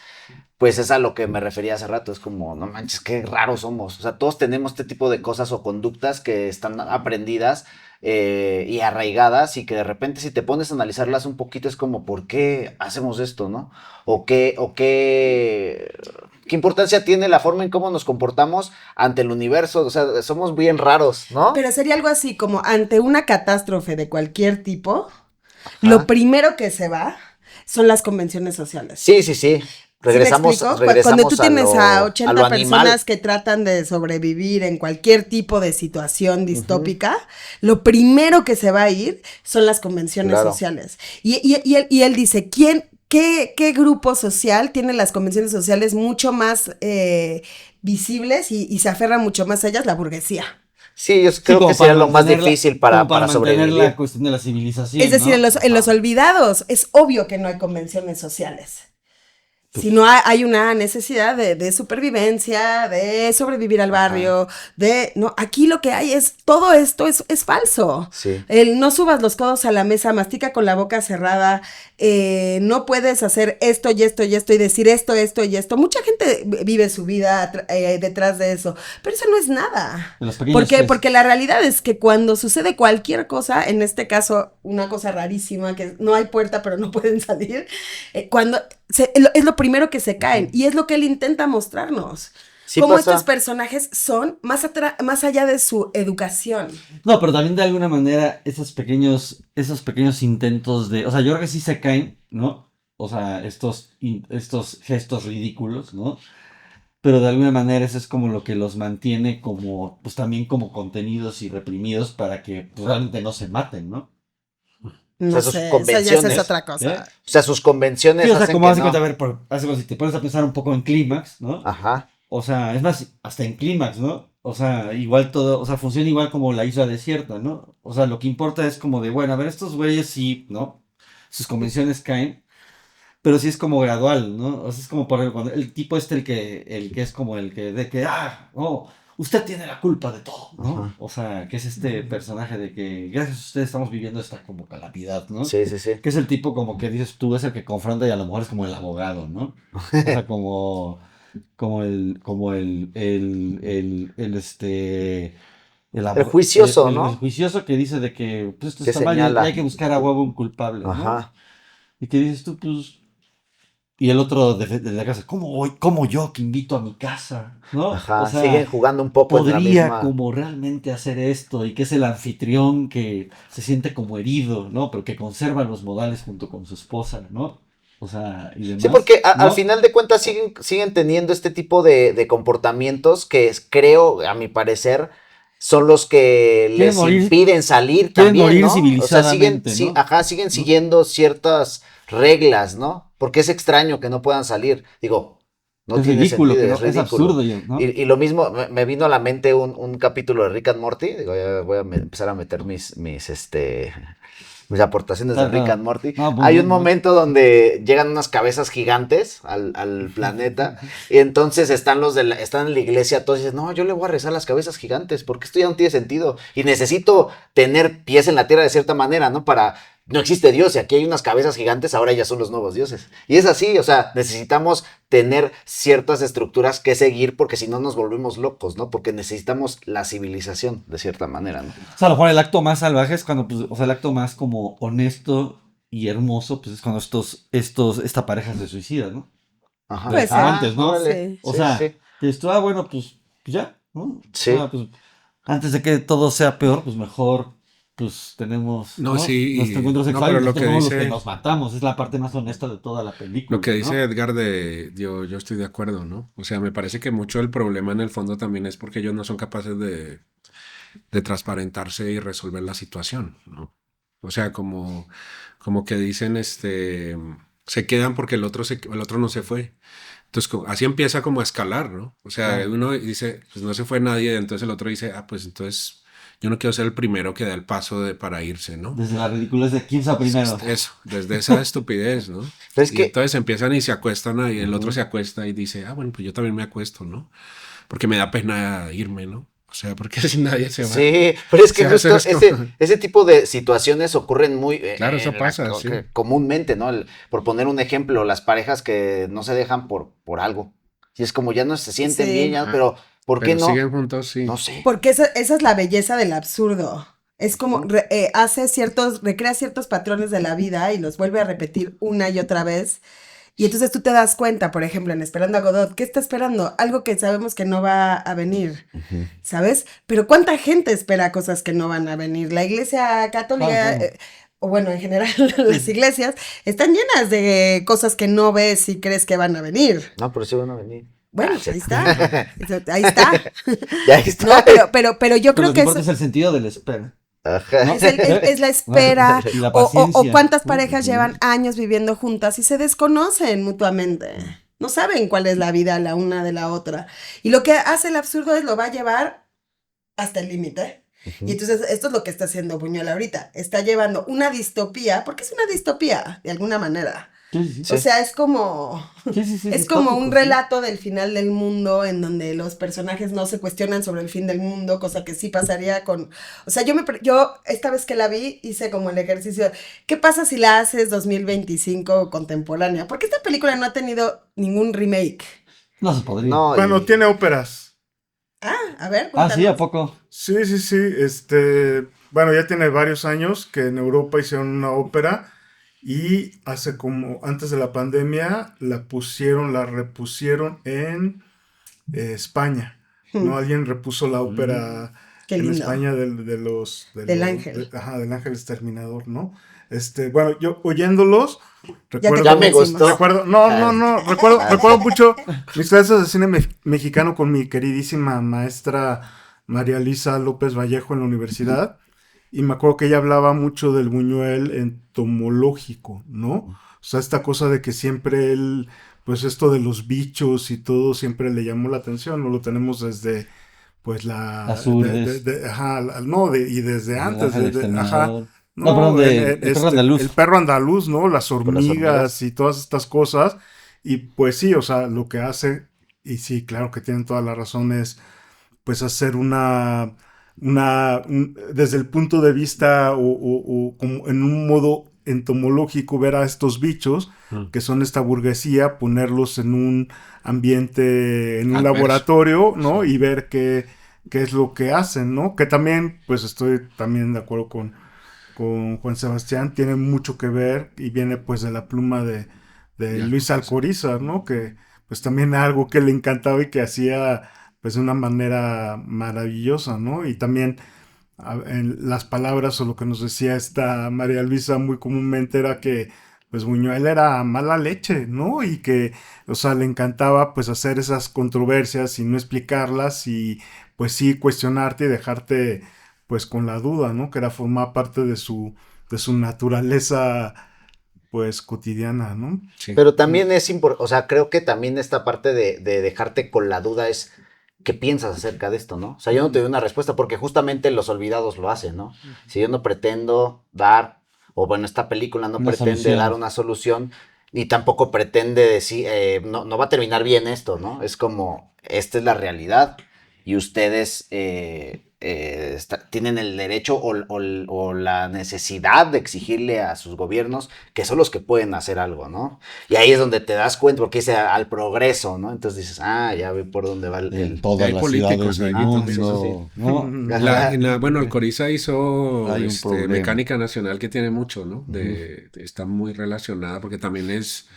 pues es a lo que me refería hace rato, es como, no manches, qué raros somos. O sea, todos tenemos este tipo de cosas o conductas que están aprendidas y arraigadas y que de repente si te pones a analizarlas un poquito es como, ¿por qué hacemos esto, no? ¿Qué importancia tiene la forma en cómo nos comportamos ante el universo? O sea, somos bien raros, ¿no? Pero sería algo así como ante una catástrofe de cualquier tipo, lo primero que se va son las convenciones sociales. Sí. ¿Sí me explico? Cuando tú tienes a 80 lo personas animal. que tratan de sobrevivir en cualquier tipo de situación distópica, lo primero que se va a ir son las convenciones Claro. sociales. Y él dice, ¿qué grupo social tiene las convenciones sociales mucho más visibles y se aferra mucho más a ellas? La burguesía. Sí, yo Sí, creo como que sería lo más mantener difícil como para mantener sobrevivir. la cuestión de la civilización. Es decir, ¿no? en los olvidados es obvio que no hay convenciones sociales. Sino hay una necesidad de supervivencia, de sobrevivir al barrio, no, aquí lo que hay es, todo esto es falso. Sí. El no subas los codos a la mesa, mastica con la boca cerrada, no puedes hacer esto y esto y esto y decir esto y esto. Mucha gente vive su vida detrás de eso, pero eso no es nada. Porque la realidad es que cuando sucede cualquier cosa, en este caso una cosa rarísima, que no hay puerta pero no pueden salir, es lo primero que se caen, y es lo que él intenta mostrarnos. Sí cómo pasa. estos personajes son más allá de su educación. No, pero también de alguna manera esos pequeños intentos de, o sea, yo creo que sí se caen, ¿no? O sea, estos gestos ridículos, ¿no? Pero de alguna manera eso es como lo que los mantiene como, pues también como contenidos y reprimidos para que pues, realmente no se maten, ¿no? No O sea, sus sé, eso convenciones. ya es otra cosa. ¿Eh? O sea, sus convenciones Sí, o sea, hacen como que hace no. cuenta, a ver, si te pones a pensar un poco en Clímax, ¿no? Ajá. O sea, es más, hasta en Clímax, ¿no? O sea, igual todo, o sea, funciona igual como la isla desierta, ¿no? O sea, lo que importa es como de, bueno, a ver, estos güeyes sí, ¿no? Sus convenciones caen, pero sí es como gradual, ¿no? O sea, es como por ejemplo, cuando el tipo el que es como el que, de que, no, usted tiene la culpa de todo, ¿no? Ajá. O sea, que es este personaje de que gracias a usted estamos viviendo esta como calamidad, ¿no? Sí, sí, sí. Que es el tipo como que dices tú, es el que confronta y a lo mejor es como el abogado, ¿no? O sea, El juicioso, ¿no? el juicioso que dice de que pues esto Que está mal y señala. hay que buscar a huevo un culpable, ¿no? Ajá. Y que dices tú, pues. Y el otro de la casa, ¿cómo yo que invito a mi casa? ¿no? Ajá. O sea, siguen jugando un poco en la podría misma. como realmente hacer esto y que es el anfitrión que se siente como herido, ¿no? Pero que conserva los modales junto con su esposa, ¿no? O sea, y demás. Sí, porque ¿no? al final de cuentas siguen teniendo este tipo de comportamientos que creo, a mi parecer, son los que les impiden salir también, morir ¿no? O sea, civilizadamente, ¿no? siguen siguiendo ciertas reglas, ¿no? Porque es extraño que no puedan salir. Digo, no es tiene ridículo, sentido, que es no, es ridículo. absurdo, ¿no? Y lo mismo, me vino a la mente un capítulo de Rick and Morty. Digo, ya voy a empezar a meter mis aportaciones de Rick and Morty. Hay un momento donde llegan unas cabezas gigantes al planeta y entonces están están en la iglesia, todos dicen, no, yo le voy a rezar las cabezas gigantes porque esto ya no tiene sentido y necesito tener pies en la tierra de cierta manera, ¿no? No existe Dios y aquí hay unas cabezas gigantes, ahora ya son los nuevos dioses. Y es así, o sea, necesitamos tener ciertas estructuras que seguir porque si no nos volvemos locos, ¿no? Porque necesitamos la civilización de cierta manera, ¿no? O sea, a lo mejor el acto más salvaje es cuando, pues, o sea, el acto más como honesto y hermoso, pues es cuando esta pareja se suicida, ¿no? Ajá. Pues, antes, ¿no? Sí. O Sí, sea, sí. que esto, bueno, pues ya, ¿no? Sí. O sea, pues, antes de que todo sea peor, pues mejor, pues tenemos No, sí, nuestro encuentro no, sexual pero y lo que nosotros somos los dice- que nos matamos. Es la parte más honesta de toda la película. Lo que dice ¿no? Edgar yo estoy de acuerdo, ¿no? O sea, me parece que mucho del problema en el fondo también es porque ellos no son capaces de transparentarse y resolver la situación, ¿no? O sea, como que dicen, se quedan porque el otro no se fue. Entonces, así empieza como a escalar, ¿no? O sea, Claro. uno dice, pues no se fue nadie, entonces el otro dice, pues entonces yo no quiero ser el primero que da el paso para irse, ¿no? Desde la ridiculez de quién sea primero. Eso, desde esa estupidez, ¿no? Pero es Y que entonces empiezan y se acuestan ahí, el otro se acuesta y dice, bueno, pues yo también me acuesto, ¿no? Porque me da pena irme, ¿no? O sea, porque si nadie se va. sí, pero es que O sea, justo eso es como- ese tipo de situaciones ocurren muy Claro, eso pasa, sí. comúnmente, ¿no? Por poner un ejemplo, las parejas que no se dejan por algo. Y es como ya no se sienten Sí. bien, ya, pero ¿por qué Pero no? siguen juntos, sí. No sé. Porque esa es la belleza del absurdo. Es como recrea ciertos patrones de la vida y los vuelve a repetir una y otra vez. Y entonces tú te das cuenta, por ejemplo, en Esperando a Godot, ¿qué está esperando? Algo que sabemos que no va a venir, ¿sabes? Pero ¿cuánta gente espera cosas que no van a venir? La iglesia católica, Ajá. o bueno, en general las iglesias, están llenas de cosas que no ves y crees que van a venir. No, pero sí van a venir. Bueno, sí. ahí está. Ahí está. Ya está. No, pero yo Pero creo lo que que importa es el sentido de la espera. Ajá. es la espera. Y la O paciencia. cuántas ¿no? parejas llevan años viviendo juntas y se desconocen mutuamente. No saben cuál es la vida la una de la otra. Y lo que hace el absurdo es lo va a llevar hasta el límite. Y entonces esto es lo que está haciendo Buñuel ahorita. Está llevando una distopía, porque es una distopía, de alguna manera. Sí, sí, sí. O sea, es como... Sí, sí, sí, Es sí, como tópico, un sí. relato del final del mundo en donde los personajes no se cuestionan sobre el fin del mundo, cosa que sí pasaría con... O sea, yo esta vez que la vi hice como el ejercicio, ¿qué pasa si la haces 2025 contemporánea? Porque esta película no ha tenido ningún remake. No se podría. No, Bueno, tiene óperas. A ver, Ah, sí, ¿a cuéntanos. poco? Sí, sí, sí. Bueno, ya tiene varios años que en Europa hicieron una ópera y hace como antes de la pandemia la repusieron en España. ¿No? Alguien repuso la ópera Qué en lindo. España Del ángel. del Ángel Exterminador, ¿no? Bueno, yo oyéndolos, Ya te ya me conocimos. gustó. recuerdo mucho mis clases de cine mexicano con mi queridísima maestra María Luisa López Vallejo en la universidad. Y me acuerdo que ella hablaba mucho del Buñuel entomológico, ¿no? O sea, esta cosa de que siempre él, pues esto de los bichos y todo siempre le llamó la atención, ¿no? Lo tenemos desde, pues Azures, y desde el antes, ángel ajá, exterminador. No, perdón, no, el perro el andaluz. perro andaluz, ¿no? Las Con las hormigas. hormigas y todas estas cosas. Y pues sí, o sea, lo que hace, y sí, claro que tienen toda la razón, es pues hacer desde el punto de vista o como en un modo entomológico, ver a estos bichos que son esta burguesía, ponerlos en un ambiente, en un Adverso. laboratorio, ¿no? Sí. Y ver qué es lo que hacen, ¿no? Que también, pues estoy también de acuerdo con Juan Sebastián, tiene mucho que ver y viene pues de la pluma de Ya, Luis pues, Alcoriza, ¿no? Que pues también algo que le encantaba y que hacía pues de una manera maravillosa, ¿no? Y también en las palabras o lo que nos decía esta María Luisa muy comúnmente era que pues Buñuel era mala leche, ¿no? Y que, o sea, le encantaba pues hacer esas controversias y no explicarlas y pues sí cuestionarte y dejarte pues con la duda, ¿no? Que era formar parte de su naturaleza pues cotidiana, ¿no? sí. Pero también es importante, o sea, creo que también esta parte de dejarte con la duda es qué piensas acerca de esto, ¿no? O sea, yo no te doy una respuesta porque justamente los olvidados lo hacen, ¿no? Si yo no pretendo dar, o bueno, esta película no Una pretende dar solución. una solución, ni tampoco pretende decir, no va a terminar bien esto, ¿no? Es como, esta es la realidad y ustedes tienen el derecho o la necesidad de exigirle a sus gobiernos que son los que pueden hacer algo, ¿no? Y ahí es donde te das cuenta, porque dice al progreso, ¿no? Entonces dices, ya ve por dónde va En el... todas Hay las ciudades políticos del ahí también, sí, sí, sí. mundo, ¿no? Bueno, Alcoriza hizo Hay un problema. Mecánica Nacional que tiene mucho, ¿no? Está muy relacionada porque también es,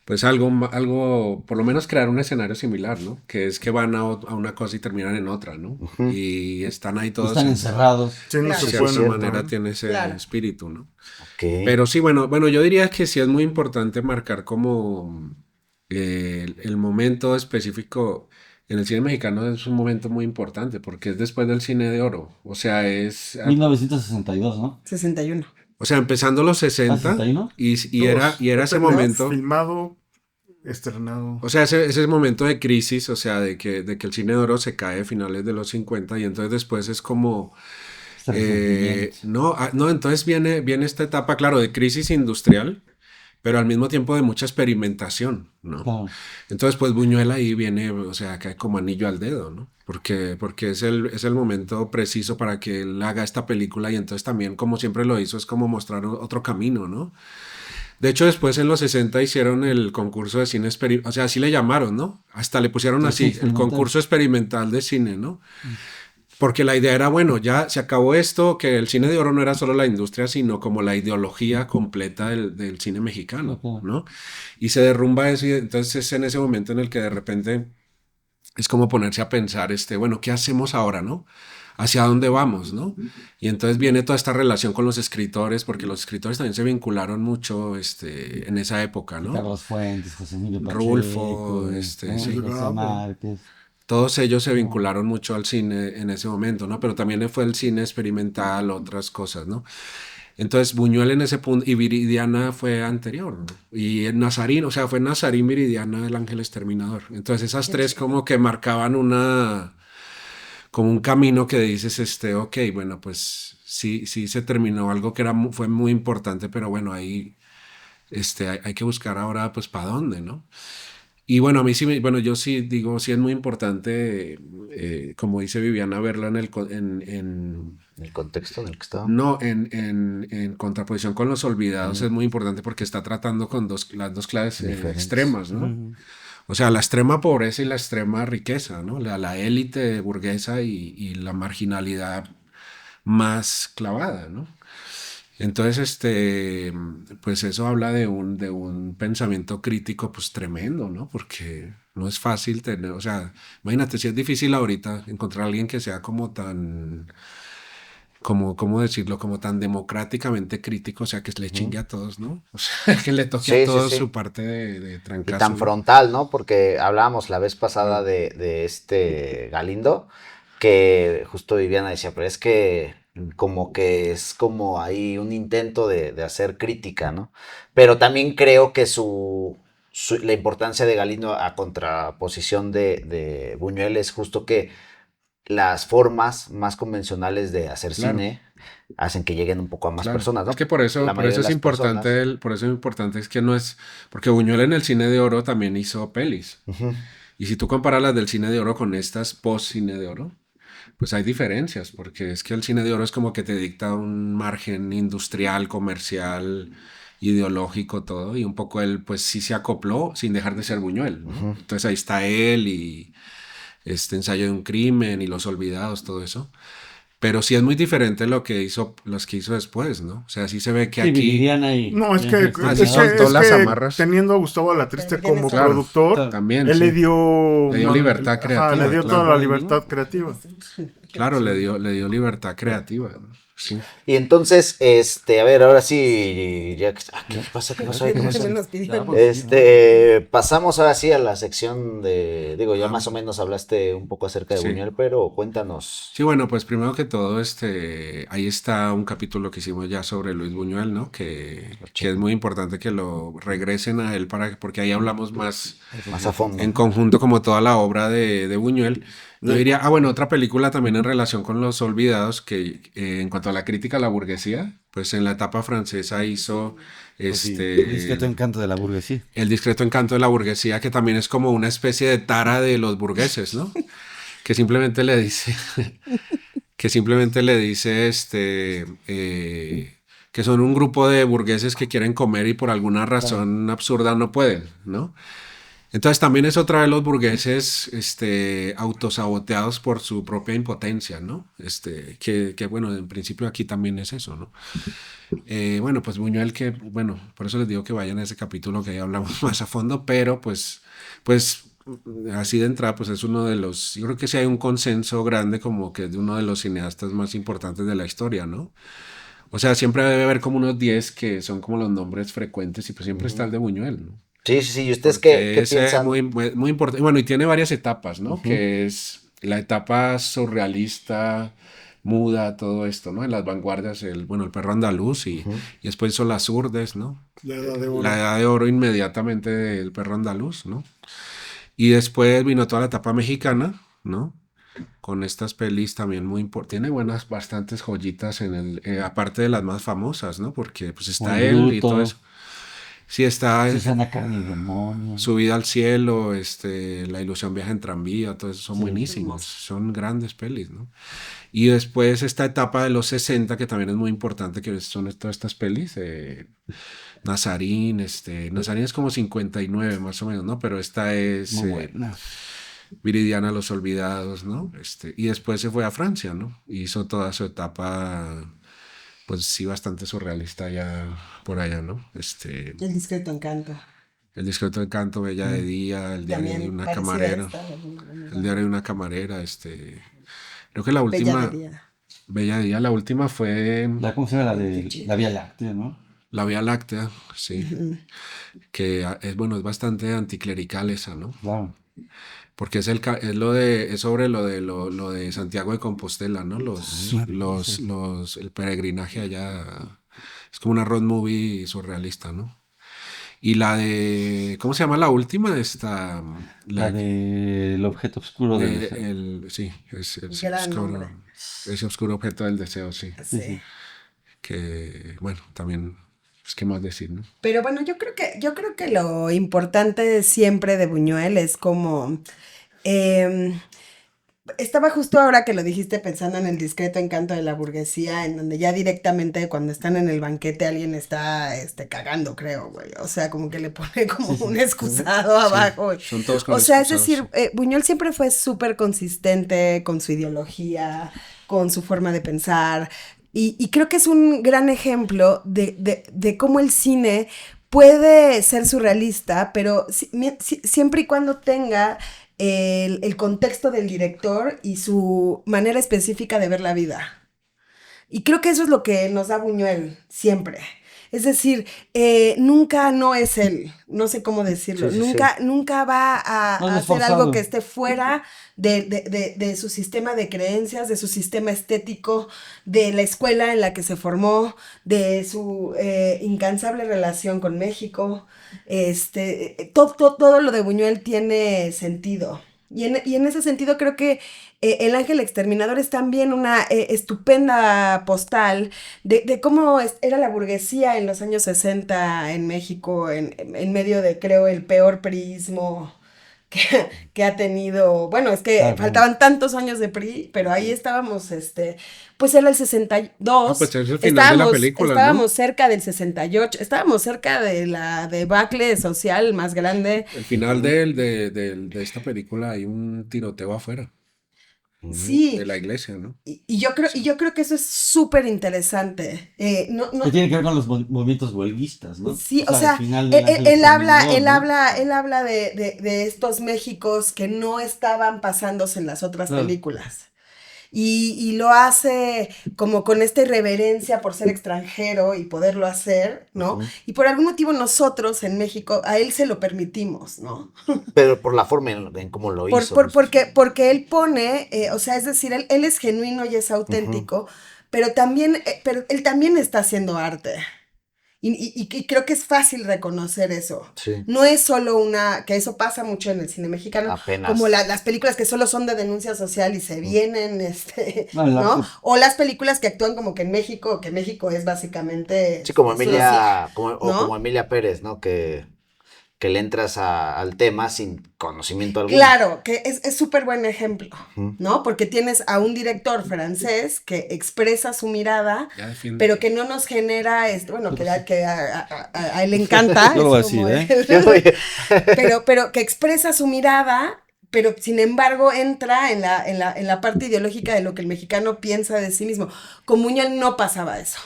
pues algo, por lo menos crear un escenario similar, ¿no? Que es que van a una cosa y terminan en otra, ¿no? Ujú. Y están ahí todos Están encerrados. Sí, no Claro. se Sí, de pueden es cierta cierto. notar. manera tiene ese Claro. espíritu, ¿no? Ok. Pero sí, bueno, yo diría que sí es muy importante marcar como el momento específico en el cine mexicano es un momento muy importante porque es después del cine de oro. O sea, 1962, ¿no? 61. o sea, empezando los 60 61. y era ese Depende, momento, filmado, estrenado. o sea, ese momento de crisis, o sea, de que el cine de oro se cae a finales de los 50 y entonces después es como Este resentimiento. no, entonces viene esta etapa, claro, de crisis industrial, pero al mismo tiempo de mucha experimentación, ¿no? Claro. Entonces, pues Buñuel ahí viene, o sea, cae como anillo al dedo, ¿no? Porque es el momento preciso para que él haga esta película y entonces también, como siempre lo hizo, es como mostrar otro camino, ¿no? De hecho, después en los 60 hicieron el concurso de cine experimental, o sea, así le llamaron, ¿no? Hasta le pusieron Sí, así, el experimental. concurso experimental de cine, ¿no? Porque la idea era, bueno, ya se acabó esto, que el cine de oro no era solo la industria, sino como la ideología completa del cine mexicano, Ajá. ¿no? Y se derrumba eso y entonces es en ese momento en el que de repente es como ponerse a pensar, bueno, ¿qué hacemos ahora, no? ¿Hacia dónde vamos, no? Y entonces viene toda esta relación con los escritores, porque los escritores también se vincularon mucho, en esa época, ¿no? Carlos Fuentes, José Emilio Pacheco, Rulfo, ¿no? sí. José Bravo. Márquez. Todos ellos se vincularon mucho al cine en ese momento, ¿no? Pero también fue el cine experimental, otras cosas, ¿no? Entonces Buñuel en ese punto, y Viridiana fue anterior, ¿no? Y Nazarín, o sea, fue Nazarín, Viridiana, El Ángel Exterminador. Entonces esas tres como que marcaban como un camino que dices, ok, bueno, pues sí se terminó algo que fue muy importante, pero bueno, ahí hay que buscar ahora, pues, para dónde, ¿no? Y bueno, a mí sí, bueno, yo sí digo, sí es muy importante, como dice Viviana, verla En el contexto en el que estaba. no, en contraposición con Los Olvidados es muy importante porque está tratando con las dos clases Diferentes. extremas, ¿no? O sea, la extrema pobreza y la extrema riqueza, ¿no? La élite burguesa y la marginalidad más clavada, ¿no? Entonces, pues eso habla de un pensamiento crítico, pues tremendo, ¿no? Porque no es fácil tener, o sea, imagínate si es difícil ahorita encontrar a alguien que sea como tan, como, ¿cómo decirlo? Como tan democráticamente crítico, o sea, que le chingue a todos, ¿no? O sea, que le toque a Sí, sí, todos sí. su parte de Y trancazo, tan ¿no? frontal, ¿no? Porque hablábamos la vez pasada de este Galindo, que justo Viviana decía, pero es que como que es como ahí un intento de hacer crítica, ¿no? Pero también creo que la importancia de Galindo a contraposición de Buñuel es justo que las formas más convencionales de hacer Claro. cine hacen que lleguen un poco a más Claro, personas, ¿no? es que por La eso mayoría de es las importante, personas. por eso es importante es que no es, porque Buñuel en el cine de oro también hizo pelis. Ujú. Y si tú comparas las del cine de oro con estas post cine de oro, pues hay diferencias, porque es que el cine de oro es como que te dicta un margen industrial, comercial, ideológico, todo, y un poco él pues sí se acopló sin dejar de ser Buñuel, ¿no? Entonces ahí está él y este ensayo de un crimen y Los Olvidados, todo eso. Pero sí es muy diferente los que hizo después, ¿no? O sea, sí se ve que Sí, aquí, Viridiana y No, y Ángel sí soltó es Exterminador. las que amarras, teniendo a Gustavo Alatriste Pero como tienes claro, productor, también, él le sí. dio, Le dio libertad ajá, le creativa, dio toda claro. la Rey, ¿no? libertad creativa. Claro, le dio libertad creativa, ¿no? Sí. Y entonces, a ver, ahora sí, ya ¿qué pasa? ¿Qué pasó ahí? ¿Qué pasó? Se nos pidieron. Pasamos ahora sí a la sección digo, ya Ah, más o menos hablaste un poco acerca de sí. Buñuel, pero cuéntanos. Sí, bueno, pues primero que todo, ahí está un capítulo que hicimos ya sobre Luis Buñuel, ¿no? Que es muy importante que lo regresen a él porque ahí hablamos más Más a fondo. en conjunto como toda la obra de Buñuel. Yo diría, bueno, otra película también en relación con Los Olvidados, que en cuanto a la crítica a la burguesía, pues en la etapa francesa hizo Pues sí, el discreto encanto de la burguesía. El discreto encanto de la burguesía, que también es como una especie de tara de los burgueses, ¿no? Que simplemente le dice, que simplemente le dice, que son un grupo de burgueses que quieren comer y por alguna razón absurda no pueden, ¿no? Entonces también es otra vez los burgueses autosaboteados por su propia impotencia, ¿no? Que bueno, en principio aquí también es eso, ¿no? Bueno, pues Buñuel bueno, por eso les digo que vayan a ese capítulo que ahí hablamos más a fondo, pero pues así de entrada, pues es uno de los, yo creo que sí hay un consenso grande como que es de uno de los cineastas más importantes de la historia, ¿no? O sea, siempre debe haber como unos 10 que son como los nombres frecuentes y pues siempre está el de Buñuel, ¿no? Sí, sí, sí. ¿Y ustedes qué Porque es piensan? muy importante. Bueno, y tiene varias etapas, ¿no? Que es la etapa surrealista, muda, todo esto, ¿no? En las vanguardias, el perro andaluz y después hizo las urdes, ¿no? La edad de oro. La edad de oro inmediatamente del perro andaluz, ¿no? Y después vino toda la etapa mexicana, ¿no? Con estas pelis también muy importantes. Tiene bastantes joyitas aparte de las más famosas, ¿no? Porque pues está El él y todo luto, eso. Sí, está Susana Carne y Demonio. Subida al cielo, La ilusión viaja en tranvía, todo eso son Sí. buenísimos, son grandes pelis, ¿no? Y después esta etapa de los 60 que también es muy importante, que son todas estas pelis, Nazarín, Nazarín es como 59 más o menos, ¿no? Pero esta es Muy buena. Viridiana, Los Olvidados, ¿no? Y después se fue a Francia, ¿no? Hizo toda su etapa, pues sí, bastante surrealista ya por allá, ¿no? El discreto encanto. El discreto encanto, Bella de Día, El diario de También una parecida camarera, esta, de alguna manera. El diario de una camarera, creo que la Bella última, de día. Bella de Día, la última fue ¿Cómo se llama? La de la Vía Láctea, ¿no? La Vía Láctea, sí, que es bastante anticlerical esa, ¿no? Claro. Porque es sobre lo de Santiago de Compostela, ¿no? El peregrinaje allá, es como una road movie surrealista, ¿no? Y la de, ¿cómo se llama la última? La del objeto oscuro del deseo. Sí, ese Gran oscuro, nombre. ese oscuro objeto del deseo, sí. Sí. Que, bueno, también Pues, ¿qué más decir, no? Pero bueno, yo creo que lo importante siempre de Buñuel es como estaba justo ahora que lo dijiste pensando en el discreto encanto de la burguesía, en donde ya directamente cuando están en el banquete alguien está cagando, creo, güey. O sea, como que le pone como un excusado abajo. Son todos con O sea, es excusados. decir, Buñuel siempre fue súper consistente con su ideología, con su forma de pensar. Y creo que es un gran ejemplo de cómo el cine puede ser surrealista, pero siempre y cuando tenga el contexto del director y su manera específica de ver la vida. Y creo que eso es lo que nos da Buñuel siempre. Es decir, nunca no es él, no sé cómo decirlo, Sí, sí, sí. nunca va a No, no es hacer algo forzado. que esté fuera de su sistema de creencias, de su sistema estético, de la escuela en la que se formó, de su incansable relación con México. Todo lo de Buñuel tiene sentido. Y en ese sentido creo que El Ángel Exterminador es también una estupenda postal de cómo era la burguesía en los años 60 en México, en medio de, creo, el peor priismo que ha tenido. Bueno, es que Claro. faltaban tantos años de PRI, pero ahí estábamos, pues era el 62. Ah, pues es el final de la película, ¿no? Estábamos cerca del 68, estábamos cerca de la debacle social más grande. El final de esta película hay un tiroteo afuera Sí, de la iglesia, ¿no? y yo creo que eso es súper interesante. Que tiene que ver con los movimientos huelguistas, ¿no? Sí, o al sea, final del Ángel él Exterminador, ¿no? habla de estos Méxicos que no estaban pasándose en las otras Claro. películas. Y lo hace como con esta irreverencia por ser extranjero y poderlo hacer, ¿no? Ujú. Y por algún motivo nosotros en México a él se lo permitimos, ¿no? Pero por la forma en cómo lo hizo. Porque él pone, o sea, es decir, él es genuino y es auténtico, pero él también está haciendo arte. Y creo que es fácil reconocer eso. Sí. No es solo que eso pasa mucho en el cine mexicano, Apenas. como las películas que solo son de denuncia social y se vienen, No, ¿no? O las películas que actúan como que México es básicamente... Sí, como eso, Emilia, ¿no? como Emilia Pérez, ¿no? Que le entras al tema sin conocimiento alguno. Claro, que es súper buen ejemplo, Ujú. ¿no? Porque tienes a un director francés que expresa su mirada, Ya defiende. pero que no nos genera, bueno, que a él le encanta. Yo lo voy a es como decir, pero que expresa su mirada, pero sin embargo entra en la parte ideológica de lo que el mexicano piensa de sí mismo. Con Buñuel no pasaba eso.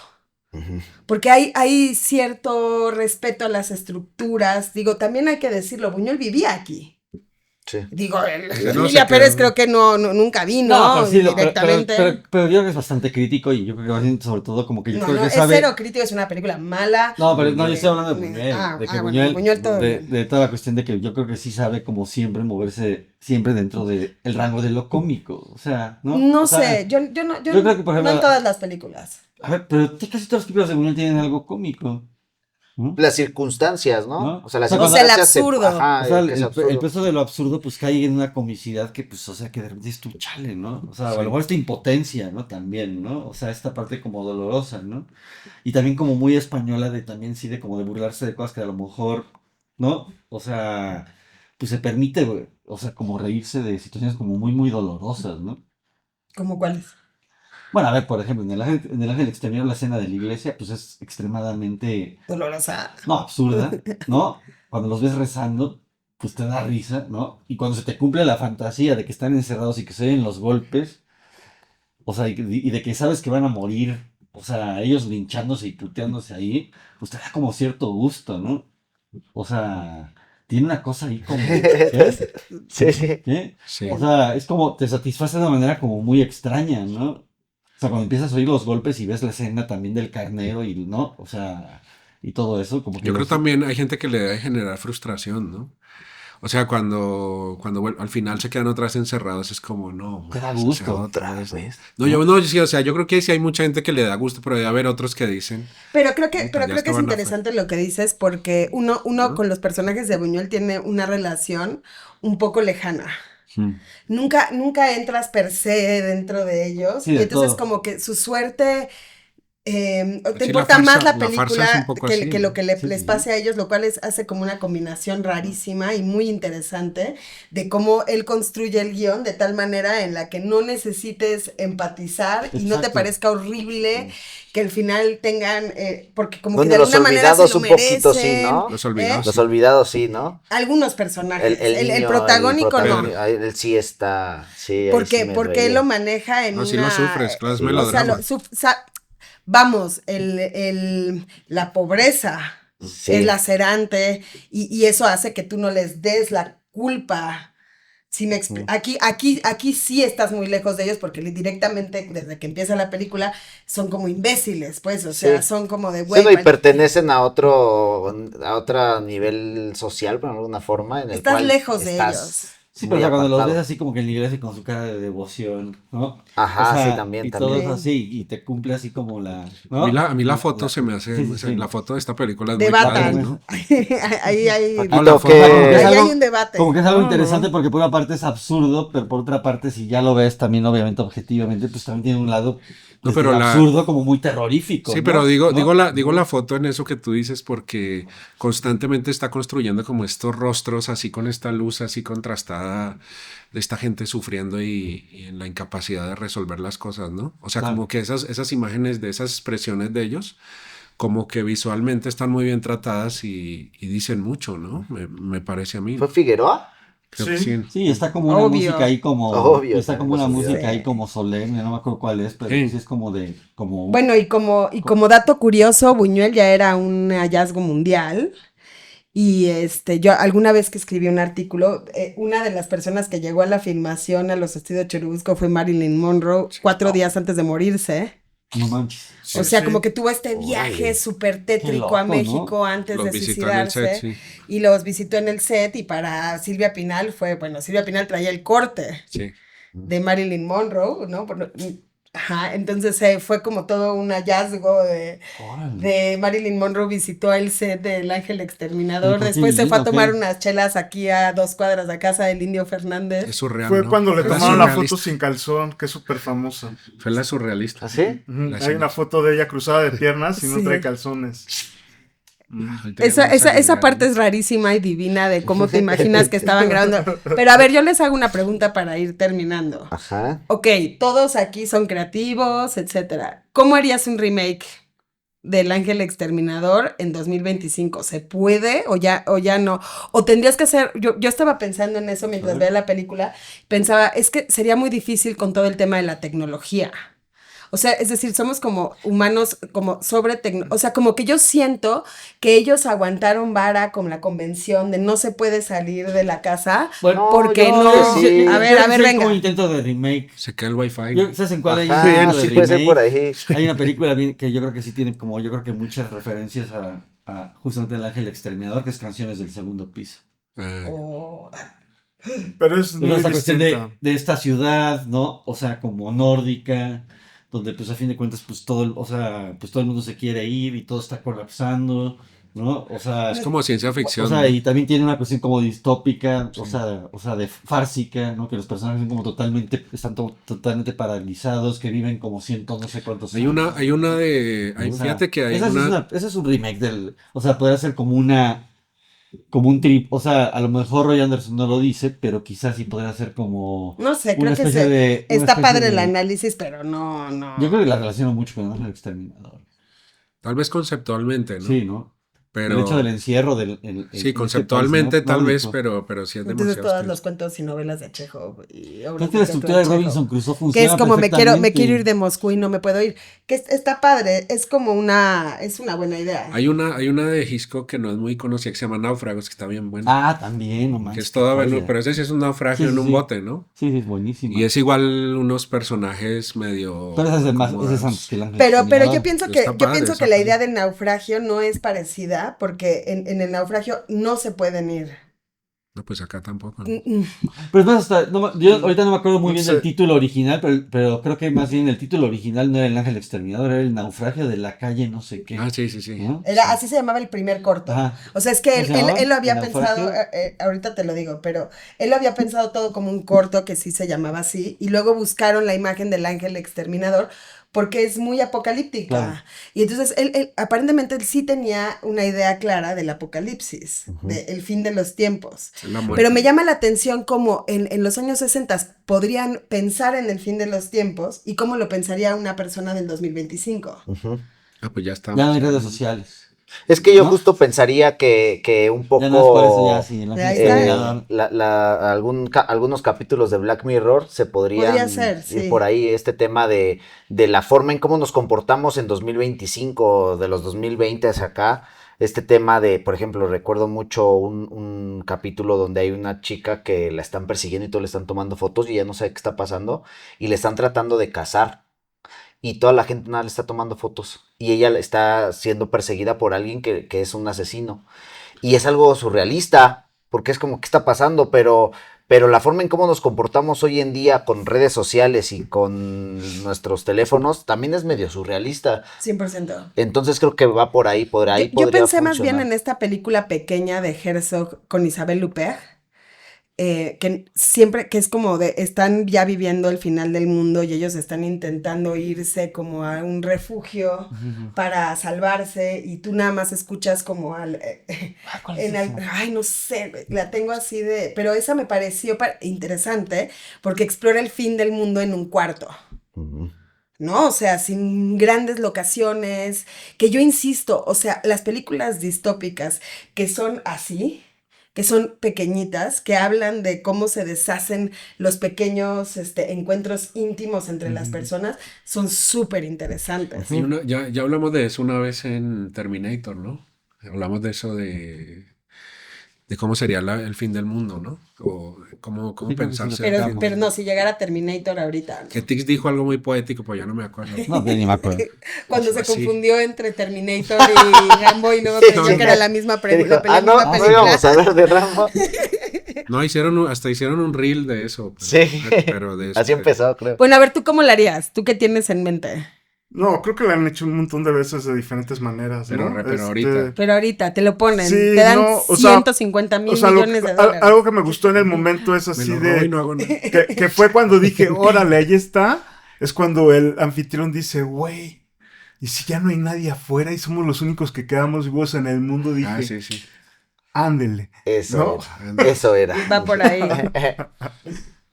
Ujú. Porque hay cierto respeto a las estructuras. Digo, también hay que decirlo, Buñuel vivía aquí. Sí. Digo, sea, no Emilia se Pérez quedó. creo que nunca vino No, pero sí, directamente. pero yo creo que es bastante crítico y yo creo que más bien, sobre todo como que yo No, creo no, que es sabe... cero crítico, es una película mala. No, pero no, yo estoy hablando de Buñuel, de que bueno, Buñuel todo bien. de toda la cuestión de que yo creo que sí sabe como siempre moverse siempre dentro del rango de lo cómico, o sea, ¿no? No O sea, sé, yo yo creo que, por ejemplo, no en todas las películas. a ver, pero casi todas las películas de Buñuel tienen algo cómico, ¿no? Las circunstancias, ¿no? ¿No? O sea, las O sea, o sea, el circunstancias absurdo. ajá, O sea, que es absurdo. el peso de lo absurdo pues cae en una comicidad que pues, o sea, que de repente es tu chale, ¿no? O sea, o a lo mejor esta impotencia, ¿no? También, ¿no? O sea, esta parte como dolorosa, ¿no? Y también como muy española de también sí de como de burlarse de cosas que a lo mejor, ¿no? O sea, pues se permite, güey, o sea, como reírse de situaciones como muy, muy dolorosas, ¿no? ¿Cómo cuáles? Bueno, a ver, por ejemplo, en el Ángel Exterminador la escena de la iglesia, pues es extremadamente Dolorosa. no, absurda, ¿no? Cuando los ves rezando, pues te da risa, ¿no? Y cuando se te cumple la fantasía de que están encerrados y que se oyen los golpes, o sea, y de que sabes que van a morir, o sea, ellos linchándose y puteándose ahí, pues te da como cierto gusto, ¿no? O sea, tiene una cosa ahí como... ¿Qué? Sí, sí. ¿Qué? Sí. O sea, es como, te satisface de una manera como muy extraña, ¿no? O sea, cuando empiezas a oír los golpes y ves la escena también del carnero y, ¿no? O sea, y todo eso, como que... Yo creo también hay gente que le debe generar frustración, ¿no? O sea, cuando al final se quedan otra vez encerrados, es como, no, Te da o sea, gusto. Otra vez. No, yo sí, o sea, yo creo que sí hay mucha gente que le da gusto, pero debe haber otros que dicen, Pero creo que, Puta, ya es estaban interesante lo que dices porque uno ¿no? con los personajes de Buñuel tiene una relación un poco lejana. Hmm. Nunca entras per se dentro de ellos. Sí, y de entonces todo. como que su suerte te Sí, importa más la la farsa es película un poco que, así, que lo ¿no? que les pase a ellos, lo cual hace como una combinación rarísima y muy interesante de cómo él construye el guión de tal manera en la que no necesites empatizar y no te Exacto. parezca horrible que al final tengan, porque como que Bueno, de Los alguna manera se Olvidados lo un poquito sí, merecen, ¿no? Los ¿eh? Olvidados. Los Sí. Olvidados sí, ¿no? Algunos personajes, El el niño, protagónico no. Pedro. él sí está, sí, ahí sí me Porque él lo reí. maneja en No, sí lo una, sufres, claro, es sí, o sea, melodrama. vamos, la pobreza es Sí, lacerante y eso hace que tú no les des la culpa. Aquí sí estás muy lejos de ellos porque directamente desde que empieza la película son como imbéciles, pues, o sea, sí. son como de Sí, güey, no, y pertenecen a otro nivel social, por alguna forma, en el estás cual lejos de ellos. estás Sí, pero o muy sea, cuando los ves apartado. así como que en la iglesia con su cara de devoción, ¿no? Ajá, O sí, sea, también, y también. todos así, y te cumple así como la, A mí la ¿no? foto se me hace, Sí, sí, sí. la foto de esta película es De muy padre, Batman. ¿no? ahí hay, No, la Paquito, foto. O sea, como que es ahí hay algo, un debate. como que es algo No, interesante no. porque por una parte es absurdo, pero por otra parte, si ya lo ves también, obviamente, objetivamente, pues también tiene un lado No, desde pero el absurdo como muy terrorífico, sí, ¿no? pero digo ¿No? la foto en eso que tú dices porque constantemente está construyendo como estos rostros así con esta luz así contrastada de esta gente sufriendo y en la incapacidad de resolver las cosas, ¿no? O sea, Claro. como que esas imágenes de esas expresiones de ellos, como que visualmente están muy bien tratadas y dicen mucho, ¿no? Me parece a mí. ¿Fue Figueroa? Creo que Sí. sí. Sí, está como una Obvio. música ahí como, Obvio, está también como los una olvidé. música ahí como solemne, no me acuerdo cuál es, pero Sí. sí es como de, como... Bueno, y como dato curioso, Buñuel ya era un hallazgo mundial. Y yo alguna vez que escribí un artículo, una de las personas que llegó a la filmación a los estudios Churubusco fue Marilyn Monroe, 4 días antes de morirse. No manches. O sea, Sí. como que tuvo este viaje Órale. súper Qué tétrico loco, a ¿no? México antes Los de visitó en el set, suicidarse. sí. Y los visitó en el set y para Silvia Pinal Silvia Pinal traía el corte Sí. de Marilyn Monroe, ¿no? Ajá, entonces fue como todo un hallazgo Órale. de Marilyn Monroe visitó el set del Ángel Exterminador, ¿Y por qué después se fue a vino, tomar qué? unas chelas aquí a 2 cuadras de casa del Indio Es Fernández. surreal, Fue ¿no? cuando le Fue tomaron la surrealista. foto sin calzón, que es súper famosa. Fue la surrealista. ¿Ah, sí? Ujú, La Hay escena. una foto de ella cruzada de piernas y no Sí. trae calzones. Ahorita Esa, vamos a esa, esa googlear, parte ¿no? es rarísima y divina de cómo te imaginas que estaban grabando. Pero a ver, yo les hago una pregunta para ir terminando. Ajá. Ok, todos aquí son creativos, etcétera. ¿Cómo harías un remake del Ángel Exterminador en 2025? ¿Se puede o ya no? O tendrías que hacer, yo estaba pensando en eso mientras veía la película, pensaba, es que sería muy difícil con todo el tema de la tecnología. O sea, es decir, somos como humanos, como o sea, como que yo siento que ellos aguantaron vara con la convención de no se puede salir de la casa Bueno, porque yo no... creo que sí. A ver, Sí, venga. como intento de remake. Se queda el wifi. ¿Sabes en cuál hay Ajá, un intento de sí puede ser remake? por ahí. Hay una película que yo creo que sí tiene como, yo creo que muchas referencias a justamente el Ángel Exterminador, que es Canciones del Segundo Piso. Oh, Pero es Pero muy esta cuestión distinta. de esta ciudad, ¿no? O sea, como nórdica, donde pues a fin de cuentas pues o sea, pues todo el mundo se quiere ir y todo está colapsando, ¿no? O sea, Es como ciencia ficción. o sea, ¿no? y también tiene una cuestión como distópica, o sea, de fársica, ¿no? Que los personajes son como están totalmente paralizados, que viven como no sé cuántos Hay una de. O sea, Fíjate que hay esa sí una. ese es un remake o sea, podría ser como un trip, o sea, a lo mejor Roy Anderson no lo dice, pero quizás sí podría ser como no sé, una creo que especie de... una está especie padre de- el análisis, pero no. Yo creo que la relaciono mucho con el Exterminador. Tal vez conceptualmente, ¿no? Sí, ¿no? Pero. El hecho del encierro Sí, conceptualmente este país, tal vez, nórdico. pero sí es Entonces demasiado. todos extenso. los cuentos y novelas de Chekhov y obras Creo que de la teatro estructura de Chekhov. Robinson Crusoe Que funciona es como me quiero perfectamente. ir de Moscú y no me puedo ir. Que está padre, es como es una buena idea. Hay una de Hitchcock que no es muy conocida que se llama Náufragos, que está bien buena. Ah, también, no que manches. es toda, qué bueno, joya. pero ese sí es un naufragio Sí, en sí, un sí. bote, ¿no? Sí, sí, es buenísimo. Y es igual unos personajes medio. Pero ese es, como- ese es antes que el Ángel Pero Exterminador. yo pienso Está padre esa la peli. idea del naufragio no es parecida porque en el naufragio no se pueden ir. No, pues acá tampoco. ¿no? Pero es más, yo ahorita no me acuerdo muy No bien sé. del título original, pero creo que más bien el título original no era El Ángel Exterminador, era El Naufragio de la calle no sé qué. Ah, sí, sí, sí. ¿no? Así se llamaba el primer corto. Ajá. O sea, es que ¿Cómo se llamaba? él lo había ¿El pensado, naufragio? ahorita te lo digo, pero él lo había pensado todo como un corto que sí se llamaba así, y luego buscaron la imagen del Ángel Exterminador porque es muy apocalíptica. Claro. Y entonces aparentemente él sí tenía una idea clara del apocalipsis, del fin de los tiempos. La muerte. Pero me llama la atención cómo en los años 60 podrían pensar en el fin de los tiempos y cómo lo pensaría una persona del 2025. Pues ya estamos. Ya no hay redes sociales. Es que yo ¿No? justo pensaría que un Ya no es por eso, ya poco sí. Ahí está. algunos capítulos de Black Mirror se podrían Podría ser, ir sí. por ahí, este tema de la forma en cómo nos comportamos en 2025, de los 2020 hacia acá. Este tema de, por ejemplo, recuerdo mucho un capítulo donde hay una chica que la están persiguiendo y todos le están tomando fotos y ya no sabe qué está pasando y le están tratando de cazar. Y toda la gente nada le está tomando fotos. Y ella está siendo perseguida por alguien que es un asesino. Y es algo surrealista, porque es como, ¿qué está pasando? Pero la forma en cómo nos comportamos hoy en día con redes sociales y con nuestros teléfonos también es medio surrealista. 100%. Entonces creo que va por ahí, Yo podría pensé más bien funcionar. en esta película pequeña de Herzog con Isabelle Huppert, que siempre, que es como de, están ya viviendo el final del mundo y ellos están intentando irse como a un refugio para salvarse y tú nada más escuchas como ¿Cuál es esa? ay, no sé, la tengo así de, pero esa me pareció interesante porque explora el fin del mundo en un cuarto. Ujú. ¿No? O sea, sin grandes locaciones, que yo insisto, o sea, las películas distópicas que son así, que son pequeñitas, que hablan de cómo se deshacen los pequeños encuentros íntimos entre las personas, son súper interesantes. Ya hablamos de eso una vez en Terminator, ¿no? Hablamos de eso de cómo sería el fin del mundo, ¿no? O cómo Sí, creo que sí pensarse lo el Pero, fin. pero no, si llegara Terminator ahorita, Que ¿no? Tix dijo algo muy poético, pues ya no me acuerdo. No, ni me acuerdo. Cuando se Así. confundió entre Terminator y Rambo y no creyó que era la misma Que dijo, la no, misma no película. íbamos a hablar de Rambo. No, hasta hicieron un reel de eso. Sí, Pero de eso. así empezó, creo. Bueno, a ver, ¿tú cómo la harías? ¿Tú qué tienes en mente? No, creo que lo han hecho un montón de veces de diferentes maneras, Pero ¿no? ahorita. Pero ahorita te lo ponen, Sí, te dan no, o sea, 150 mil O sea, millones de dólares. algo que me gustó en el momento es Me así lo robo y de... no hago nada. Que fue cuando dije, órale, ahí está. Es cuando el anfitrión dice, güey, y si ya no hay nadie afuera y somos los únicos que quedamos vivos en el mundo, dije, Ah, sí, sí. ándele. Eso ¿no? era. Eso era. Va por ahí.